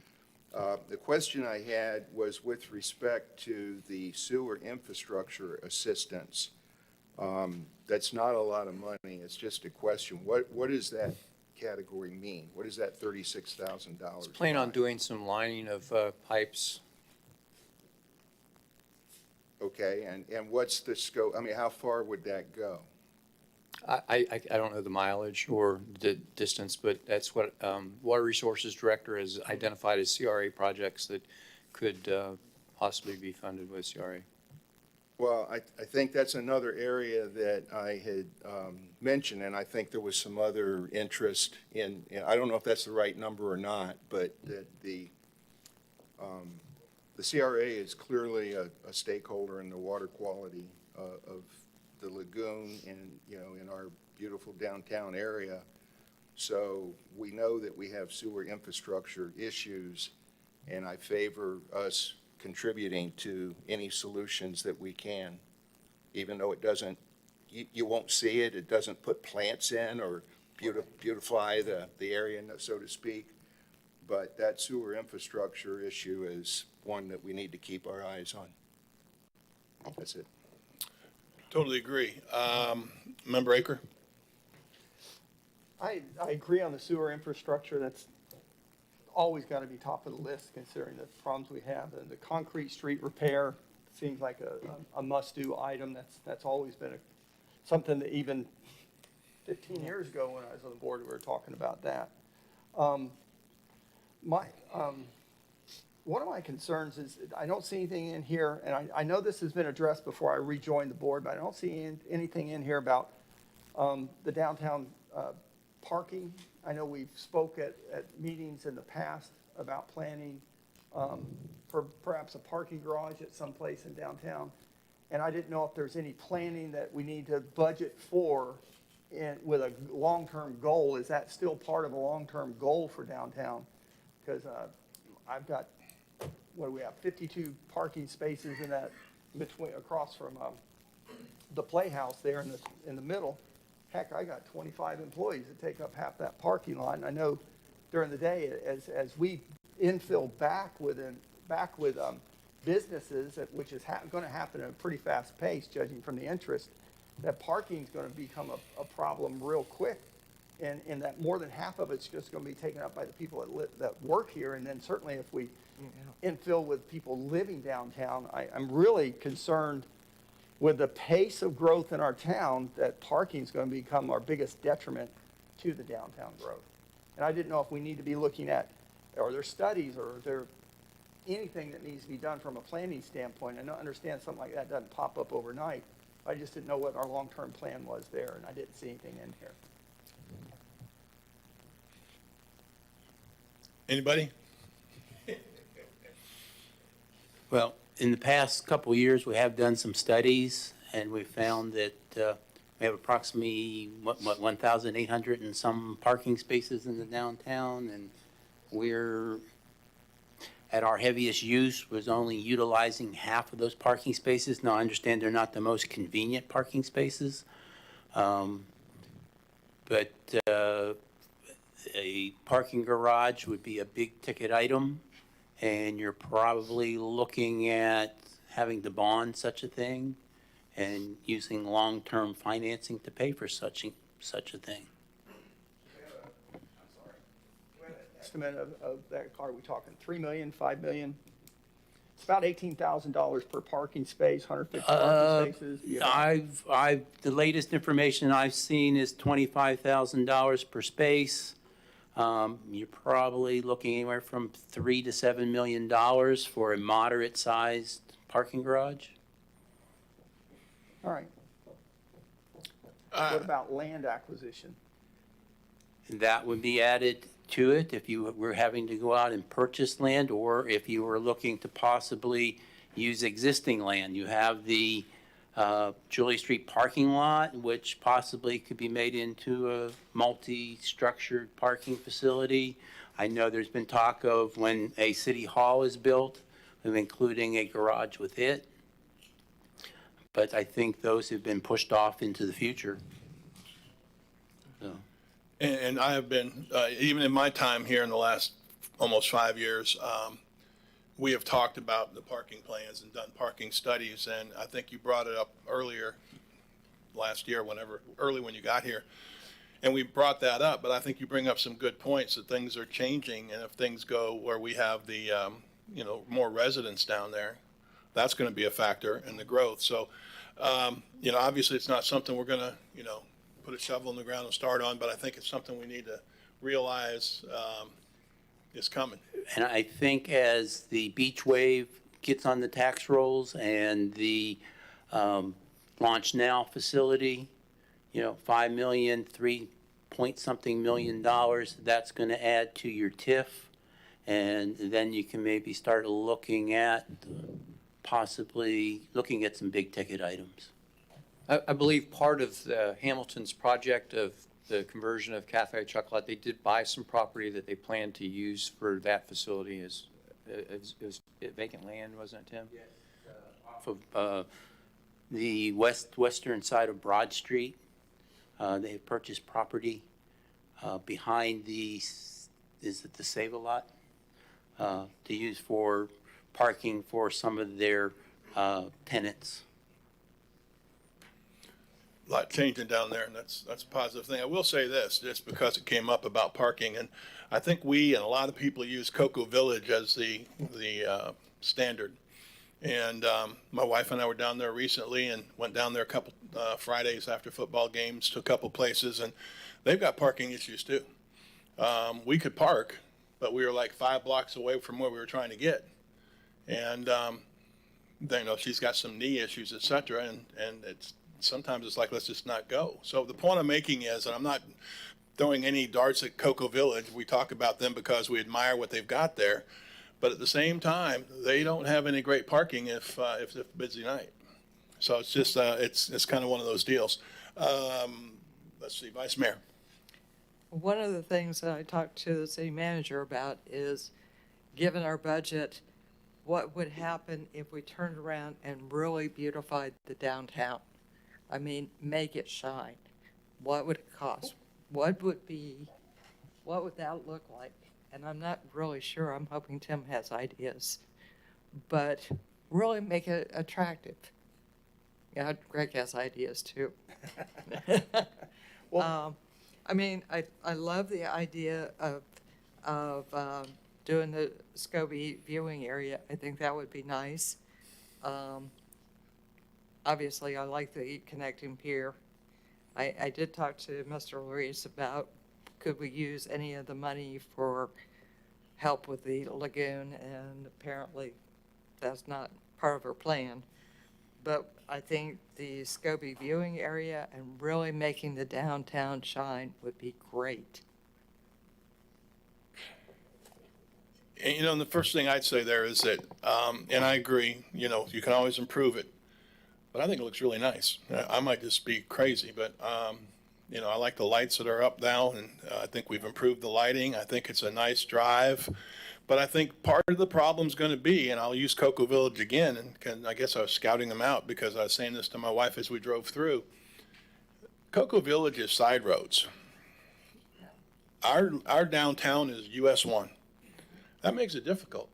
The question I had was with respect to the sewer infrastructure assistance. That's not a lot of money. It's just a question. What does that category mean? What does that $36,000? Plan on doing some lining of pipes. Okay, and what's the scope? I mean, how far would that go? I don't know the mileage or the distance, but that's what Water Resources Director has identified as CRA projects that could possibly be funded with CRA. Well, I think that's another area that I had mentioned, and I think there was some other interest in, I don't know if that's the right number or not, but that the CRA is clearly a stakeholder in the water quality of the lagoon and, in our beautiful downtown area. So we know that we have sewer infrastructure issues, and I favor us contributing to any solutions that we can, even though it doesn't, you won't see it, it doesn't put plants in or beautify the area, so to speak. But that sewer infrastructure issue is one that we need to keep our eyes on. That's it. Totally agree. Member Aker? I agree on the sewer infrastructure. That's always got to be top of the list considering the problems we have. And the concrete street repair seems like a must-do item. That's always been something that even 15 years ago when I was on the board, we were talking about that. One of my concerns is I don't see anything in here, and I know this has been addressed before I rejoined the board, but I don't see anything in here about the downtown parking. I know we've spoke at meetings in the past about planning for perhaps a parking garage at some place in downtown. And I didn't know if there's any planning that we need to budget for with a long-term goal. Is that still part of a long-term goal for downtown? Because I've got, what do we have, 52 parking spaces in that across from the Playhouse there in the middle. Heck, I got 25 employees that take up half that parking lot. And I know during the day, as we infill back with businesses, which is going to happen at a pretty fast pace, judging from the interest, that parking is going to become a problem real quick. And that more than half of it's just going to be taken up by the people that work here. And then certainly if we infill with people living downtown, I'm really concerned with the pace of growth in our town, that parking is going to become our biggest detriment to the downtown growth. And I didn't know if we need to be looking at, are there studies or are there anything that needs to be done from a planning standpoint? I understand something like that doesn't pop up overnight. I just didn't know what our long-term plan was there, and I didn't see anything in here. Anybody? Well, in the past couple of years, we have done some studies, and we found that we have approximately, 1,800 and some parking spaces in the downtown, and we're, at our heaviest use, was only utilizing half of those parking spaces. Now, I understand they're not the most convenient parking spaces, but a parking garage would be a big-ticket item, and you're probably looking at having to bond such a thing and using long-term financing to pay for such a thing. Estimate of that car, we talking 3 million, 5 million? It's about $18,000 per parking space, 150 parking spaces. The latest information I've seen is $25,000 per space. You're probably looking anywhere from $3 to $7 million for a moderate-sized parking garage. All right. What about land acquisition? That would be added to it if you were having to go out and purchase land, or if you were looking to possibly use existing land. You have the Julie Street parking lot, which possibly could be made into a multi-structured parking facility. I know there's been talk of, when a city hall is built, of including a garage with it. But I think those have been pushed off into the future. So. And I have been, even in my time here in the last almost 5 years, we have talked about the parking plans and done parking studies, and I think you brought it up earlier, last year, early when you got here. And we brought that up, but I think you bring up some good points that things are changing, and if things go where we have the, more residents down there, that's going to be a factor in the growth. So, obviously it's not something we're going to, put a shovel in the ground and start on, but I think it's something we need to realize is coming. And I think as the beach wave gets on the tax rolls and the Launch Now facility, 5 million, 3 point something million dollars, that's going to add to your TIF. And then you can maybe start possibly looking at some big ticket items. I believe part of the Hamilton's project of the conversion of Cafe Chocolat, they did buy some property that they plan to use for that facility. It was vacant land, wasn't it, Tim? Yes. Off of the western side of Broad Street. They have purchased property behind is it the Save-A-Lot? To use for parking for some of their tenants. A lot changing down there, and that's a positive thing. I will say this, just because it came up about parking, and I think we and a lot of people use Cocoa Village as the standard. And my wife and I were down there recently and went down there a couple Fridays after football games to a couple places, and they've got parking issues too. We could park, but we were like 5 blocks away from where we were trying to get. And she's got some knee issues, et cetera, and sometimes it's like, let's just not go. So the point I'm making is, and I'm not throwing any darts at Cocoa Village, we talk about them because we admire what they've got there, but at the same time, they don't have any great parking if it's a busy night. So it's just, it's kind of one of those deals. Let's see, Vice Mayor. One of the things that I talked to the city manager about is, given our budget, what would happen if we turned around and really beautified the downtown? I mean, make it shine. What would it cost? What would that look like? And I'm not really sure. I'm hoping Tim has ideas. But really make it attractive. Yeah, Greg has ideas too. I mean, I love the idea of doing the Scobie viewing area. I think that would be nice. Obviously, I like the connecting pier. I did talk to Mr. Luis about could we use any of the money for help with the lagoon, and apparently that's not part of our plan. But I think the Scobie viewing area and really making the downtown shine would be great. And, the first thing I'd say there is that, and I agree, you can always improve it, but I think it looks really nice. I might just be crazy, but, I like the lights that are up now, and I think we've improved the lighting. I think it's a nice drive. But I think part of the problem's going to be, and I'll use Cocoa Village again, and I guess I was scouting them out because I was saying this to my wife as we drove through. Cocoa Village is side roads. Our downtown is US 1. That makes it difficult.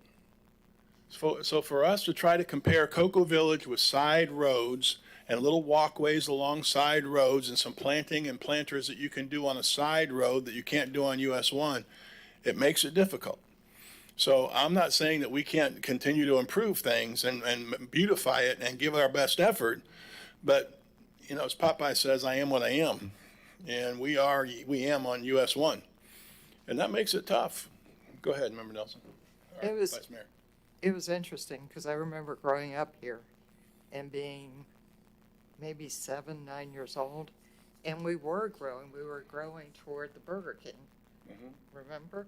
So for us to try to compare Cocoa Village with side roads and little walkways along side roads and some planting and planters that you can do on a side road that you can't do on US 1, it makes it difficult. So I'm not saying that we can't continue to improve things and beautify it and give it our best effort, but, as Popeye says, I am what I am. And we am on US 1. And that makes it tough. Go ahead, Member Nelson. All right, Vice Mayor. It was interesting because I remember growing up here and being maybe 7, 9 years old, and we were growing toward the Burger King. Remember?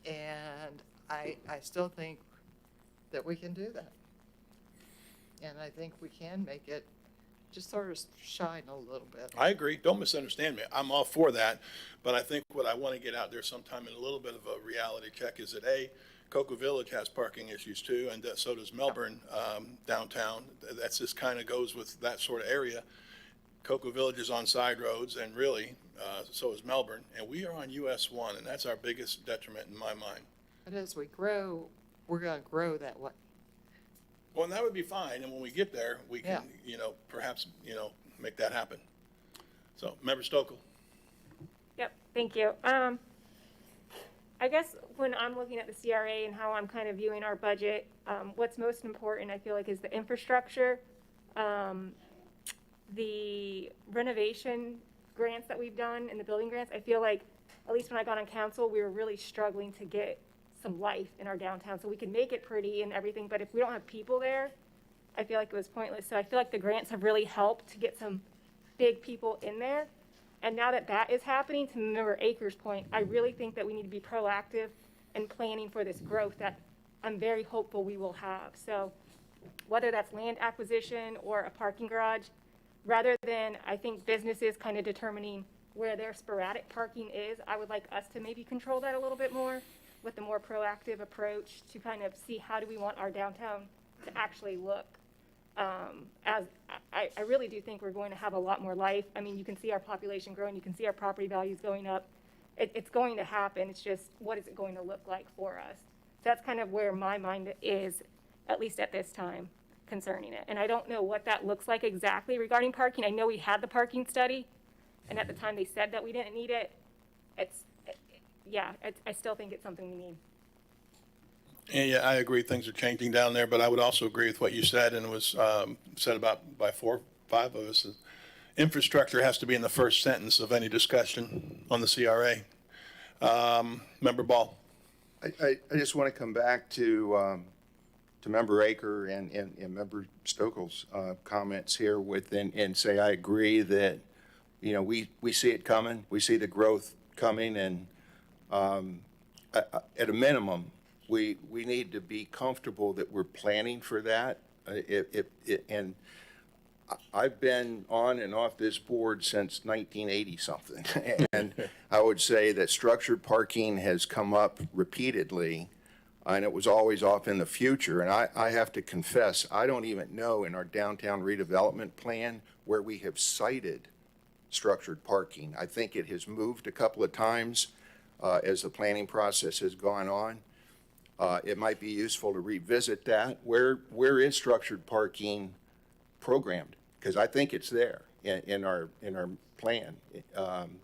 And I still think that we can do that. And I think we can make it just sort of shine a little bit. I agree. Don't misunderstand me. I'm all for that. But I think what I want to get out there sometime in a little bit of a reality check is that, Cocoa Village has parking issues too, and so does Melbourne downtown. That's just kind of goes with that sort of area. Cocoa Village is on side roads, and really, so is Melbourne. And we are on US 1, and that's our biggest detriment in my mind. But as we grow, we're going to grow that way. Well, and that would be fine. And when we get there, we can, perhaps, make that happen. So, Member Stokel. Yep, thank you. I guess when I'm looking at the CRA and how I'm kind of viewing our budget, what's most important, I feel like, is the infrastructure, the renovation grants that we've done and the building grants. I feel like, at least when I got on council, we were really struggling to get some life in our downtown. So we can make it pretty and everything, but if we don't have people there, I feel like it was pointless. So I feel like the grants have really helped to get some big people in there. And now that that is happening, to Member Akers' point, I really think that we need to be proactive and planning for this growth that I'm very hopeful we will have. So whether that's land acquisition or a parking garage, rather than, I think, businesses kind of determining where their sporadic parking is, I would like us to maybe control that a little bit more with a more proactive approach to kind of see how do we want our downtown to actually look. As I really do think we're going to have a lot more life. I mean, you can see our population growing, you can see our property values going up. It's going to happen. It's just, what is it going to look like for us? So that's kind of where my mind is, at least at this time, concerning it. And I don't know what that looks like exactly regarding parking. I know we had the parking study, and at the time they said that we didn't need it. I still think it's something we need. Yeah, I agree, things are changing down there, but I would also agree with what you said, and it was said about by 4 or 5 of us. Infrastructure has to be in the first sentence of any discussion on the CRA. Member Ball. I just want to come back to Member Aker and Member Stokel's comments here and say I agree that, you know, we see it coming, we see the growth coming, and at a minimum, we need to be comfortable that we're planning for that. And I've been on and off this board since 1980 something, and I would say that structured parking has come up repeatedly, and it was always off in the future. And I have to confess, I don't even know in our downtown redevelopment plan where we have cited structured parking. I think it has moved a couple of times as the planning process has gone on. It might be useful to revisit that. Where is structured parking programmed? Because I think it's there in our plan.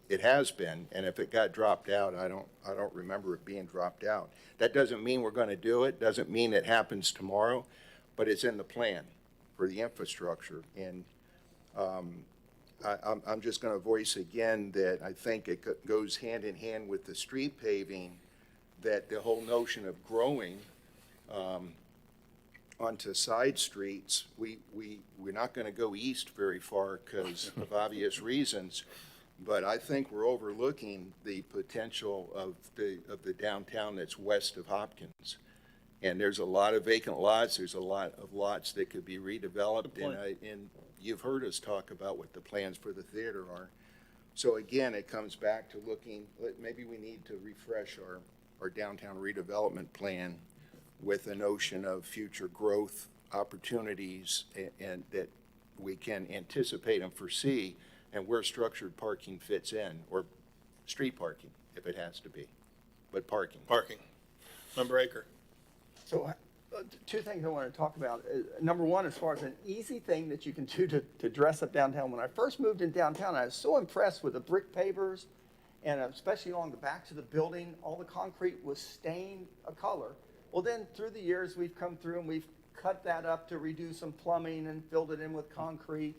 It has been, and if it got dropped out, I don't remember it being dropped out. That doesn't mean we're going to do it. Doesn't mean it happens tomorrow, but it's in the plan for the infrastructure. And I'm just going to voice again that I think it goes hand in hand with the street paving, that the whole notion of growing onto side streets, we're not going to go east very far because of obvious reasons, but I think we're overlooking the potential of the downtown that's west of Hopkins. And there's a lot of vacant lots. There's a lot of lots that could be redeveloped. And you've heard us talk about what the plans for the theater are. So again, it comes back to looking, maybe we need to refresh our downtown redevelopment plan with a notion of future growth opportunities and that we can anticipate and foresee, and where structured parking fits in, or street parking if it has to be, but parking. Member Aker. So two things I want to talk about. Number one, as far as an easy thing that you can do to dress up downtown. When I first moved in downtown, I was so impressed with the brick pavers, and especially along the backs of the building, all the concrete was stained a color. Well, then through the years, we've come through and we've cut that up to redo some plumbing and filled it in with concrete.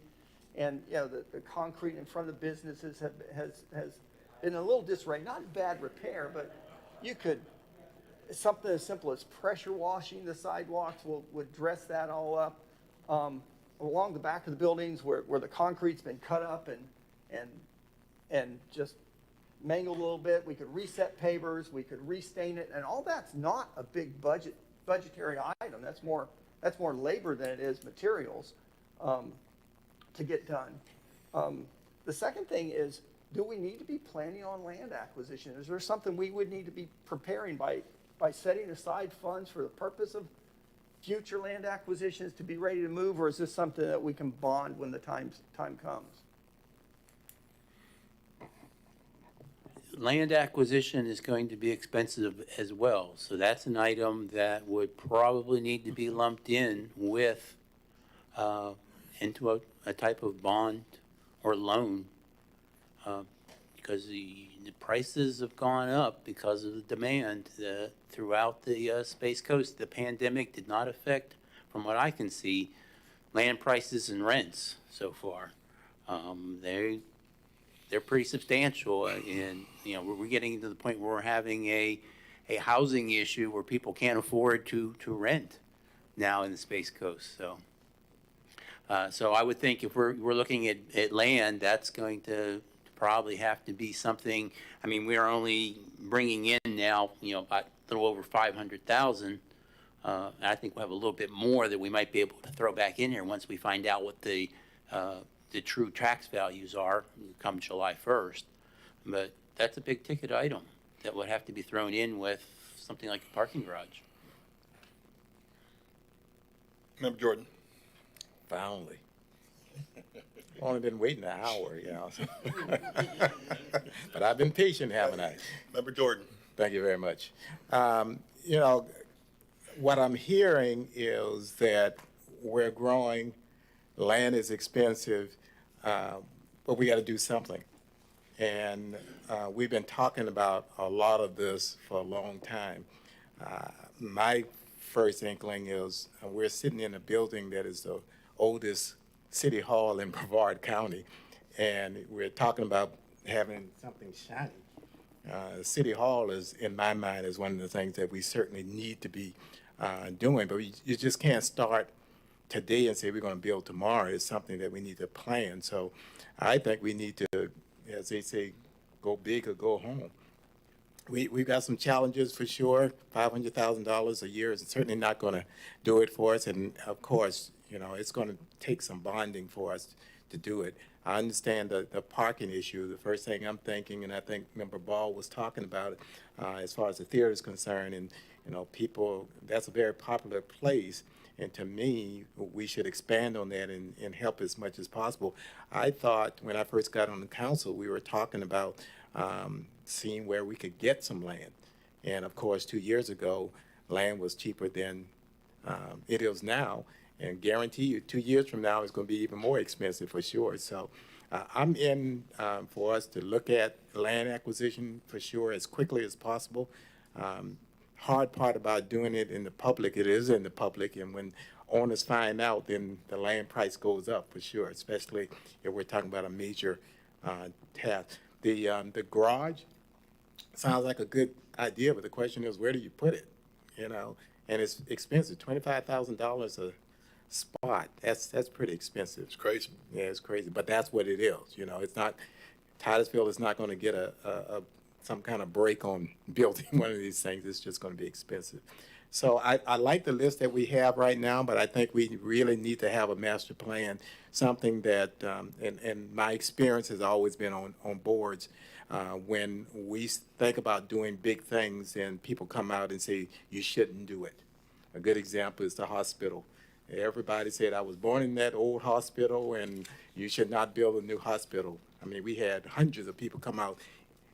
And, you know, the concrete in front of the businesses has been a little disarray, not bad repair, but you could, something as simple as pressure washing the sidewalks would dress that all up. Along the back of the buildings where the concrete's been cut up and just mangled a little bit, we could reset pavers, we could restain it, and all that's not a big budgetary item. That's more labor than it is materials to get done. The second thing is, do we need to be planning on land acquisition? Is there something we would need to be preparing by setting aside funds for the purpose of future land acquisitions to be ready to move, or is this something that we can bond when the time comes? Land acquisition is going to be expensive as well, so that's an item that would probably need to be lumped in with into a type of bond or loan, because the prices have gone up because of the demand throughout the Space Coast. The pandemic did not affect, from what I can see, land prices and rents so far. They're pretty substantial, and we're getting to the point where we're having a housing issue where people can't afford to rent now in the Space Coast. So I would think if we're looking at land, that's going to probably have to be something. I mean, we are only bringing in now, about a little over 500,000. I think we'll have a little bit more that we might be able to throw back in here once we find out what the true tax values are come July 1st. But that's a big ticket item that would have to be thrown in with something like a parking garage. Member Jordan. Finally. Only been waiting an hour, But I've been patient, haven't I? Member Jordan. Thank you very much. What I'm hearing is that we're growing, land is expensive, but we got to do something. And we've been talking about a lot of this for a long time. My first inkling is we're sitting in a building that is the oldest city hall in Brevard County, and we're talking about having something shiny. City Hall is, in my mind, is one of the things that we certainly need to be doing, but you just can't start today and say we're going to build tomorrow. It's something that we need to plan. So I think we need to, as they say, go big or go home. We've got some challenges for sure. $500,000 a year is certainly not going to do it for us, and of course, it's going to take some bonding for us to do it. I understand the parking issue. The first thing I'm thinking, and I think Member Ball was talking about it, as far as the theater is concerned, and people, that's a very popular place, and to me, we should expand on that and help as much as possible. I thought when I first got on the council, we were talking about seeing where we could get some land, and of course, 2 years ago, land was cheaper than it is now. And guarantee you, 2 years from now, it's going to be even more expensive for sure. So I'm in for us to look at land acquisition for sure as quickly as possible. Hard part about doing it in the public, it is in the public. And when owners find out, then the land price goes up for sure, especially if we're talking about a major task. The garage sounds like a good idea, but the question is, where do you put it? And it's expensive, $25,000 a spot. That's pretty expensive. It's crazy. Yeah, it's crazy, but that's what it is. It's not, Titusville is not going to get some kind of break on building one of these things. It's just going to be expensive. So I like the list that we have right now, but I think we really need to have a master plan, something that, and my experience has always been on boards, when we think about doing big things and people come out and say, you shouldn't do it. A good example is the hospital. Everybody said I was born in that old hospital and you should not build a new hospital. I mean, we had hundreds of people come out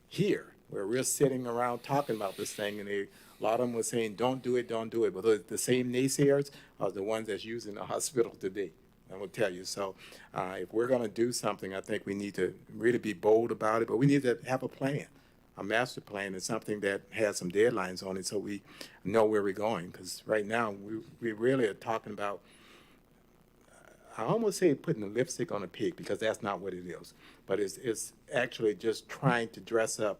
here where we're sitting around talking about this thing, and a lot of them were saying, don't do it, don't do it. But the same naysayers are the ones that's using the hospital today. I will tell you. So if we're going to do something, I think we need to really be bold about it, but we need to have a plan. A master plan is something that has some deadlines on it so we know where we're going. Because right now, we really are talking about, I almost say putting the lipstick on a pig, because that's not what it is. But it's actually just trying to dress up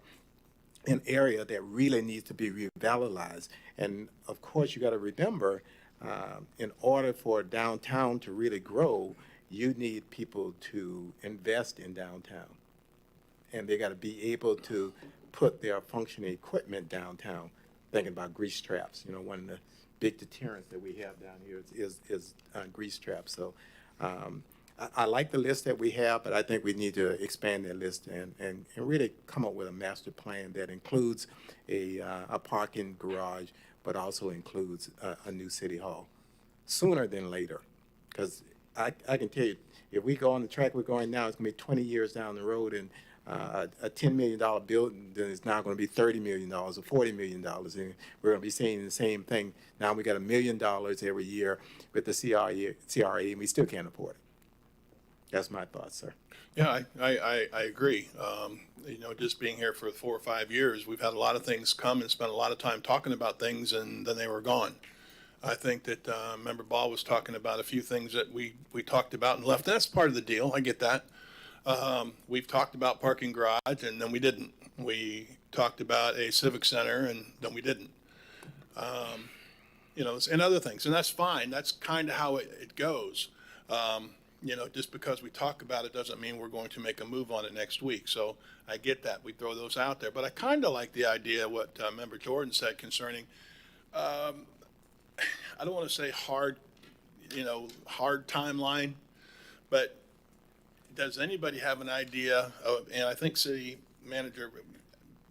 an area that really needs to be revitalized. And of course, you got to remember, in order for downtown to really grow, you need people to invest in downtown. And they got to be able to put their functioning equipment downtown. Thinking about grease traps, one of the big deterrents that we have down here is grease traps. So I like the list that we have, but I think we need to expand that list and really come up with a master plan that includes a parking garage, but also includes a new city hall sooner than later. Because I can tell you, if we go on the track we're going now, it's going to be 20 years down the road, and a $10 million building then is now going to be $30 million or $40 million. And we're going to be saying the same thing. Now we got $1 million every year with the CRA, and we still can't afford it. That's my thoughts, sir. Yeah, I agree. Just being here for 4 or 5 years, we've had a lot of things come and spent a lot of time talking about things, and then they were gone. I think that Member Ball was talking about a few things that we talked about and left. That's part of the deal. I get that. We've talked about parking garage, and then we didn't. We talked about a civic center, and then we didn't. And other things, and that's fine. That's kind of how it goes. Just because we talk about it doesn't mean we're going to make a move on it next week. So I get that. We throw those out there. But I kind of like the idea of what Member Jordan said concerning, I don't want to say hard timeline, but does anybody have an idea of, and I think city manager,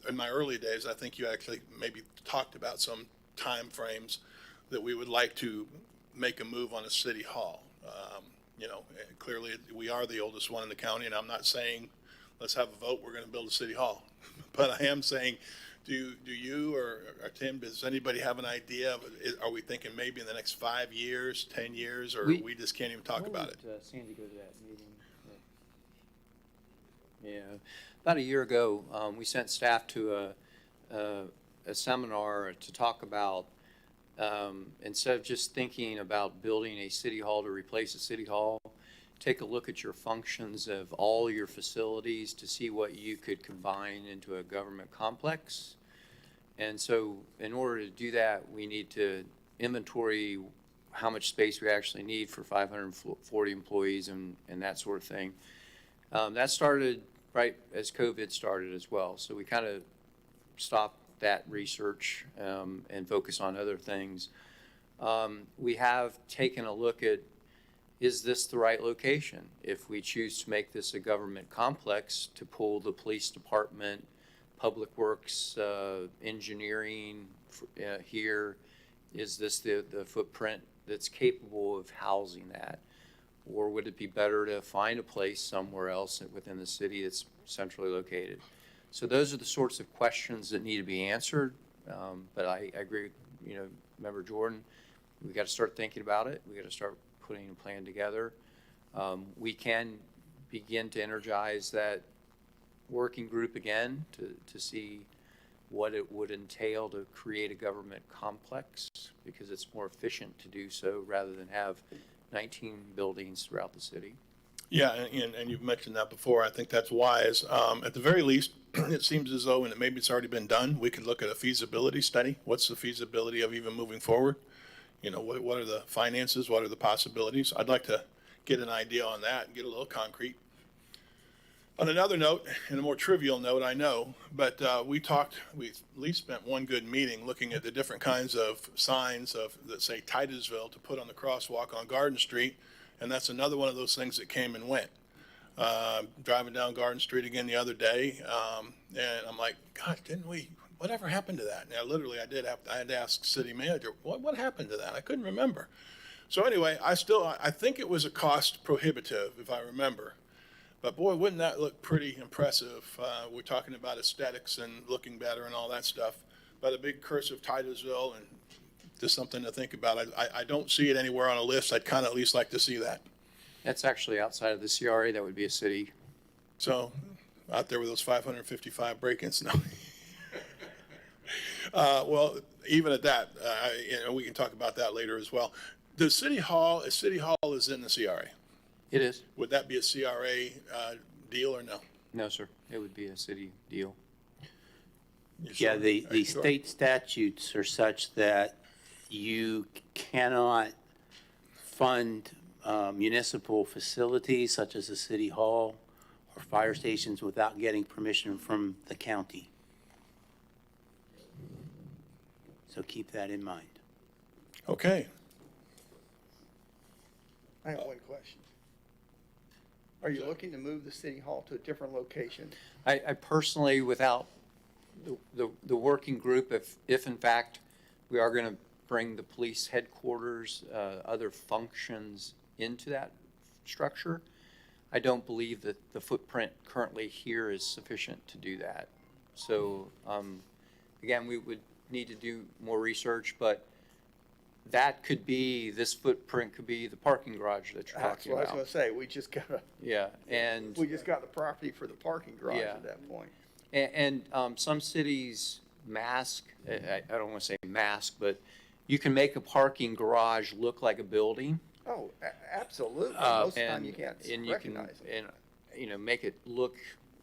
in my early days, I think you actually maybe talked about some time frames that we would like to make a move on a city hall. Clearly we are the oldest one in the county, and I'm not saying let's have a vote, we're going to build a city hall. But I am saying, do you or Tim, does anybody have an idea? Are we thinking maybe in the next 5 years, 10 years, or we just can't even talk about it? Sandy go to that meeting? Yeah, about a year ago, we sent staff to a seminar to talk about, instead of just thinking about building a city hall to replace a city hall, take a look at your functions of all your facilities to see what you could combine into a government complex. And so in order to do that, we need to inventory how much space we actually need for 540 employees and that sort of thing. That started right as COVID started as well. So we kind of stopped that research and focus on other things. We have taken a look at, is this the right location? If we choose to make this a government complex to pull the police department, public works, engineering here, is this the footprint that's capable of housing that? Or would it be better to find a place somewhere else within the city that's centrally located? So those are the sorts of questions that need to be answered. But I agree with, Member Jordan, we got to start thinking about it. We got to start putting a plan together. We can begin to energize that working group again to see what it would entail to create a government complex, because it's more efficient to do so rather than have 19 buildings throughout the city. Yeah, and you've mentioned that before. I think that's wise. At the very least, it seems as though, and maybe it's already been done, we could look at a feasibility study. What's the feasibility of even moving forward? What are the finances? What are the possibilities? I'd like to get an idea on that and get a little concrete. On another note, and a more trivial note, I know, but we at least spent one good meeting looking at the different kinds of signs of, let's say, Titusville to put on the crosswalk on Garden Street, and that's another one of those things that came and went. Driving down Garden Street again the other day, and I'm like, gosh, whatever happened to that? Now, literally, I had to ask city manager, what happened to that? I couldn't remember. So anyway, I think it was a cost prohibitive, if I remember. But boy, wouldn't that look pretty impressive? We're talking about aesthetics and looking better and all that stuff. But a big cursive Titusville, and just something to think about. I don't see it anywhere on a list. I'd kind of at least like to see that. That's actually outside of the CRA. That would be a city. So out there with those 555 break-ins now. Well, even at that, we can talk about that later as well. The City Hall is in the CRA. It is. Would that be a CRA deal or no? No, sir. It would be a city deal. Yeah, the state statutes are such that you cannot fund municipal facilities such as a city hall or fire stations without getting permission from the county. So keep that in mind. Okay. I have one question. Are you looking to move the city hall to a different location? I personally, without the working group, if in fact we are going to bring the police headquarters, other functions into that structure, I don't believe that the footprint currently here is sufficient to do that. So again, we would need to do more research, but that could be, this footprint could be the parking garage that you're That's talking what I was about. gonna say, we just got the property for the parking garage Yeah. at that point. And some cities mask, I don't want to say mask, but you can make a parking garage look like a building. Oh, absolutely, most of the time And- you can't and you can, recognize them. and, make it look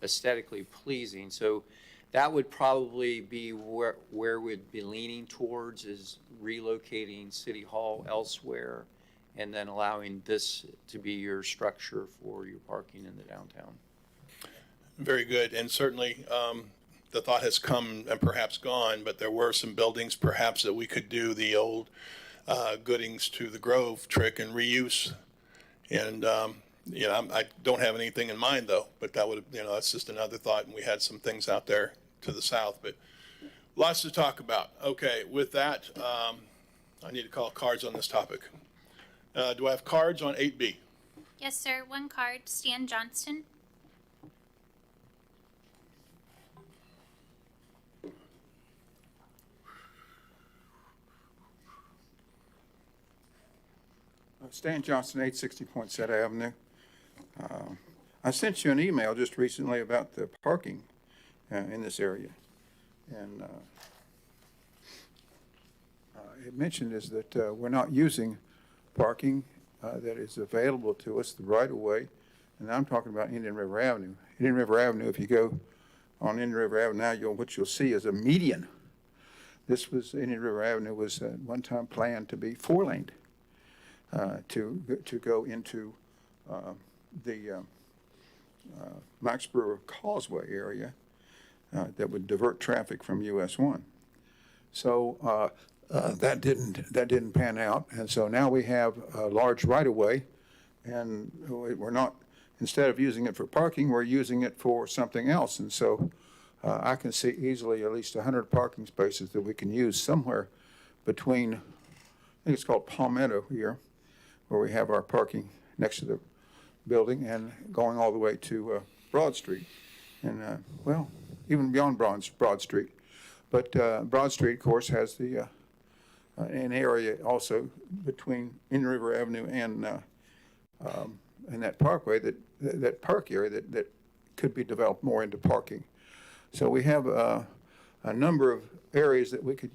aesthetically pleasing. So that would probably be where we'd be leaning towards, is relocating City Hall elsewhere and then allowing this to be your structure for your parking in the downtown. Very good, and certainly, the thought has come and perhaps gone, but there were some buildings perhaps that we could do the old Goodings to the Grove trick and reuse. And, I don't have anything in mind though, but that would, that's just another thought, and we had some things out there to the south, but lots to talk about. Okay, with that, I need to call cards on this topic. Do I have cards on 8B? Yes, sir. One card, Stan Johnston. Stan Johnson, 860 Poinsett Avenue. I sent you an email just recently about the parking in this area. And it mentioned is that we're not using parking that is available to us, the right-of-way. And I'm talking about Indian River Avenue. Indian River Avenue, if you go on Indian River Avenue now, what you'll see is a median. Indian River Avenue was at one time planned to be four-laned. To go into the Max Brewer Causeway area that would divert traffic from US 1. So that didn't pan out, and so now we have a large right-of-way, and we're not, instead of using it for parking, we're using it for something else. And so I can see easily at least 100 parking spaces that we can use somewhere between, I think it's called Palmetto here, where we have our parking next to the building, and going all the way to Broad Street. And, well, even beyond Broad Street. But Broad Street, of course, has an area also between Indian River Avenue and that parkway, that park area that could be developed more into parking. So we have a number of areas that we could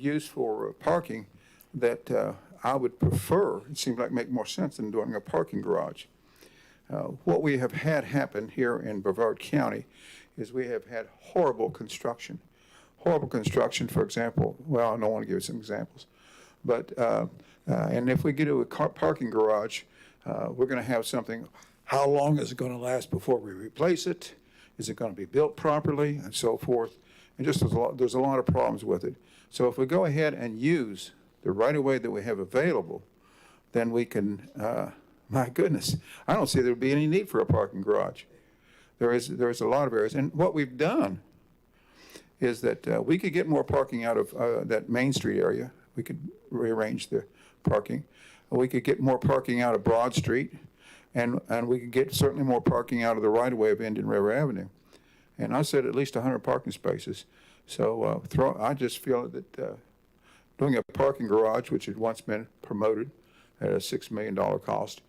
use for parking that I would prefer. It seems like make more sense than doing a parking garage. What we have had happen here in Brevard County is we have had horrible construction. Horrible construction, for example, well, I don't want to give you some examples, but, and if we get to a parking garage, we're going to have something, how long is it going to last before we replace it? Is it going to be built properly, and so forth? And just there's a lot of problems with it. So if we go ahead and use the right-of-way that we have available, then we can, my goodness, I don't see there would be any need for a parking garage. There is a lot of areas. And what we've done is that we could get more parking out of that Main Street area. We could rearrange the parking. We could get more parking out of Broad Street, and we could get certainly more parking out of the right-of-way of Indian River Avenue. And I said at least 100 parking spaces. So I just feel that doing a parking garage, which had once been promoted at a $6 million cost,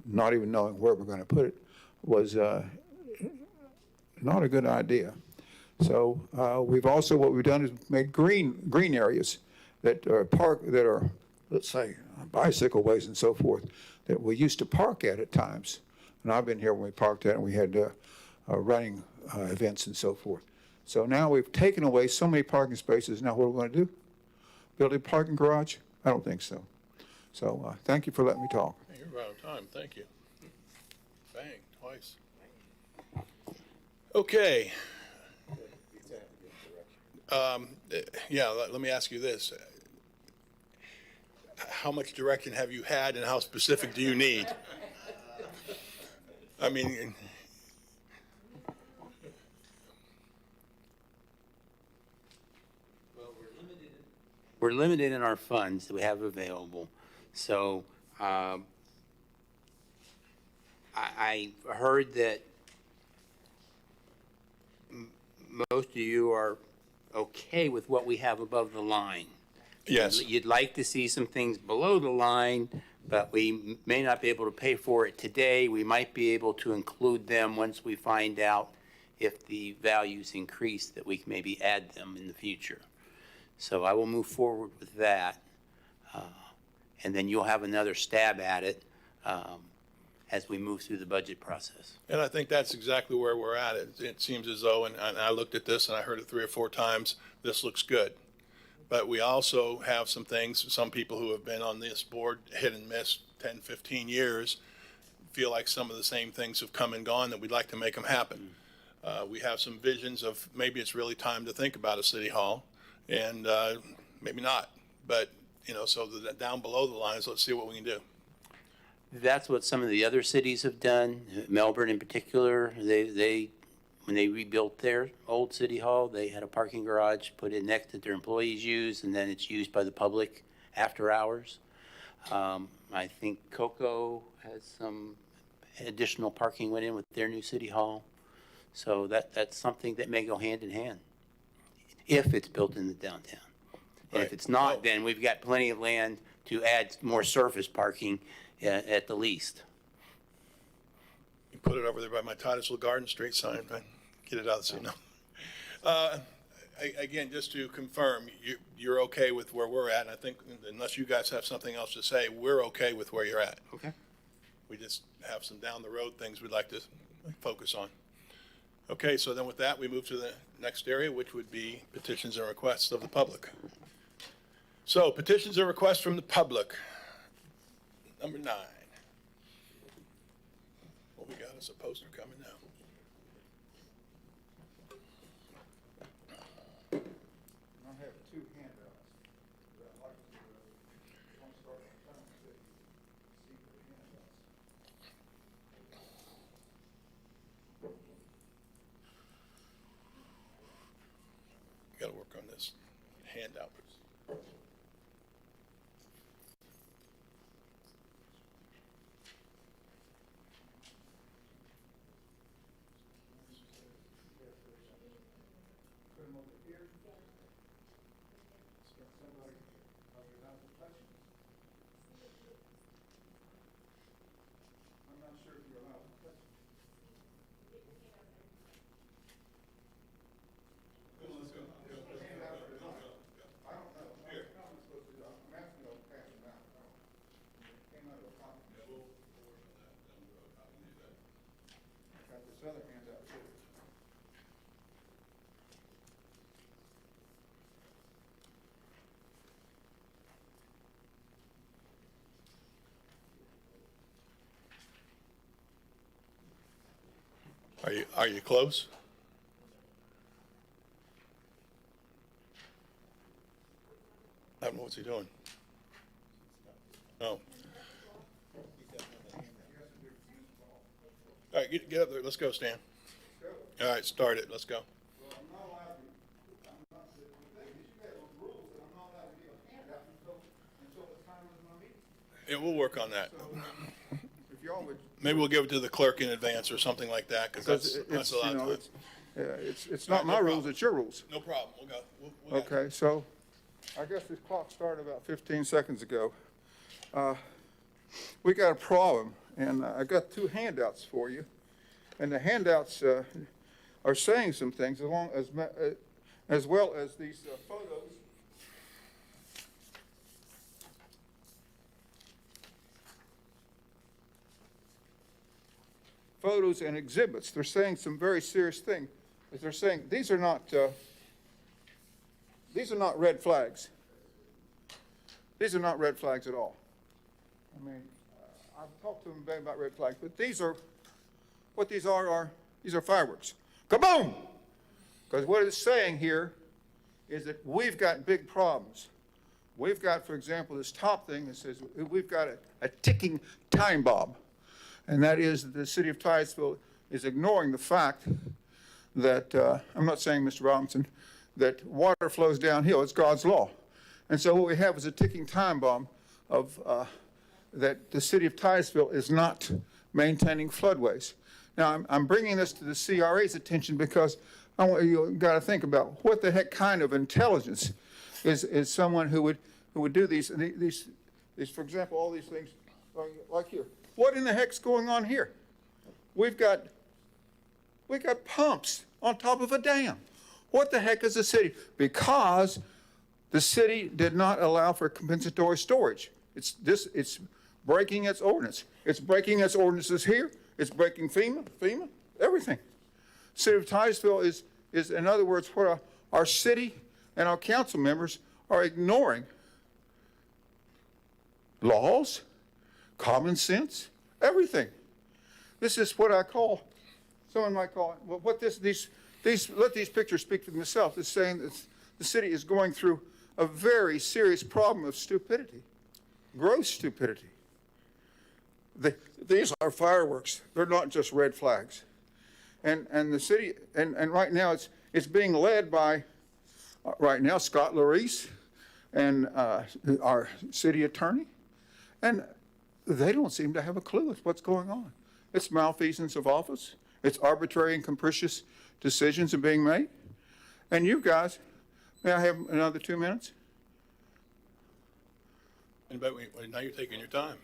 not even knowing where we're going to put it, was not a good idea. So what we've done is made green areas that are let's say bicycle ways and so forth that we used to park at times. And I've been here when we parked at, and we had running events and so forth. So now we've taken away so many parking spaces. Now what are we going to do? Build a parking garage? I don't think so. So thank you for letting me talk. You're out of time, thank you. Bang, twice. Okay. Let me ask you this. How much direction have you had, and how specific do you need? I mean, We're limited in our funds that we have available. So I heard that most of you are okay with what we have above the line. Yes. You'd like to see some things below the line, but we may not be able to pay for it today. We might be able to include them once we find out if the values increase, that we can maybe add them in the future. So I will move forward with that. And then you'll have another stab at it as we move through the budget process. And I think that's exactly where we're at. It seems as though, and I looked at this and I heard it 3 or 4 times, this looks good. But we also have some things, some people who have been on this board, hit and miss 10, 15 years, feel like some of the same things have come and gone, that we'd like to make them happen. We have some visions of maybe it's really time to think about a city hall, and maybe not. But, you know, so down below the lines, let's see what we can do. That's what some of the other cities have done. Melbourne in particular, they when they rebuilt their old city hall, they had a parking garage put in next that their employees use, and then it's used by the public after hours. I think Cocoa has some additional parking went in with their new city hall. So that's something that may go hand in hand if it's built in the downtown. And if it's not, then we've got plenty of land to add more surface parking at the least. You put it over there by my Titusville Garden Street sign, right? Get it out so you know. Again, just to confirm, you're okay with where we're at, and I think unless you guys have something else to say, we're okay with where you're at. Okay. We just have some down the road things we'd like to focus on. Okay, so then with that, we move to the next area, which would be petitions and requests of the public. So petitions and requests from the public. Number 9. What we got is a poster coming now. I have 2 handouts. I'd like to start with the handouts. Got to work on this handout. This other handout too. Are you close? I don't know what's he doing. Oh. All right, get up there. Let's go, Stan. All right, start it. Let's go. Well, I'm not allowed to, the thing is, you have rules that I'm not allowed to give a handout until the time of my meeting. Yeah, we'll work on that. So, if y'all would. Maybe we'll give it to the clerk in advance or something like that, because that's a lot of time. It's not my rules, it's your rules. No problem. We'll go. We'll Okay, so I guess this clock started about 15 seconds ago. We got a problem, and I got 2 handouts for you. And the handouts are saying some things as well as these photos. Photos and exhibits. They're saying some very serious things. They're saying these are not red flags. These are not red flags at all. I mean, I've talked to them about red flags, but what these are fireworks. Kaboom! Because what it's saying here is that we've got big problems. We've got, for example, this top thing that says we've got a ticking time bomb. And that is that the city of Titusville is ignoring the fact that, I'm not saying, Mr. Robinson, that water flows downhill. It's God's law. And so what we have is a ticking time bomb of that the city of Titusville is not maintaining floodways. Now, I'm bringing this to the CRA's attention because you got to think about what the heck kind of intelligence is someone who would who would do these, and these, for example, all these things, like here. What in the heck's going on here? We've got pumps on top of a dam. What the heck is the city? Because the city did not allow for compensatory storage. It's breaking its ordinance. It's breaking its ordinances here. It's breaking FEMA, everything. City of Titusville is in other words, what our city and our council members are ignoring. Laws, common sense, everything. This is what I call, someone might call it, well, let these pictures speak for themselves. It's saying that the city is going through a very serious problem of stupidity, gross stupidity. These are fireworks. They're not just red flags. And the city, and right now it's being led by, right now, Scott Larice and our city attorney. And they don't seem to have a clue with what's going on. It's malfeasance of office. It's arbitrary and capricious decisions are being made. And you guys, may I have another 2 minutes? Anybody, wait, now you're taking your time.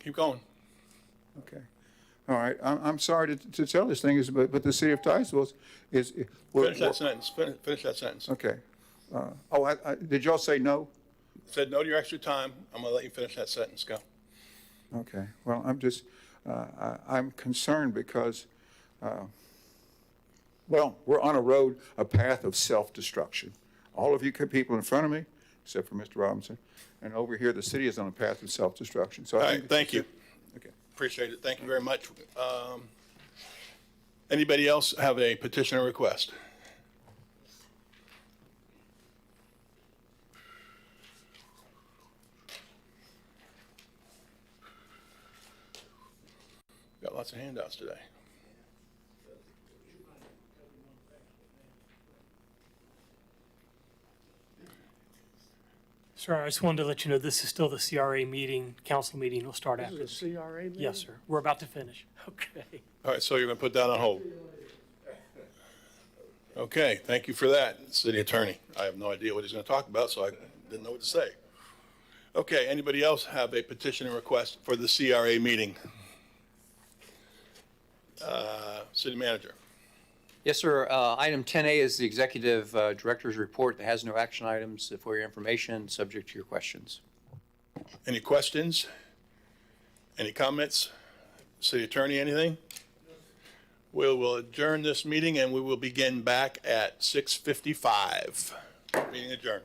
Keep going. Okay. All right. I'm sorry to tell this thing, but the city of Titusville is. Finish that sentence. Finish that sentence. Okay. Did y'all say no? Said no to your extra time. I'm going to let you finish that sentence. Go. Okay. Well, I'm concerned because, we're on a path of self-destruction. All of you people in front of me, except for Mr. Robinson, and over here, the city is on a path of self-destruction. So all right. Thank you. Okay. Appreciate it. Thank you very much. Anybody else have a petition or request? Got lots of handouts today. Sir, I just wanted to let you know this is still the CRA meeting, council meeting will start after. This is a CRA meeting? Yes, sir. We're about to finish. Okay. All right, so you're going to put that on hold. Okay, thank you for that, city attorney. I have no idea what he's going to talk about, so I didn't know what to say. Okay, anybody else have a petition and request for the CRA meeting? City manager. Yes, sir. Item 10A is the executive director's report that has no action items. For your information, subject to your questions. Any questions? Any comments? City attorney, anything? We will adjourn this meeting and we will begin back at 6:55. Meeting adjourned.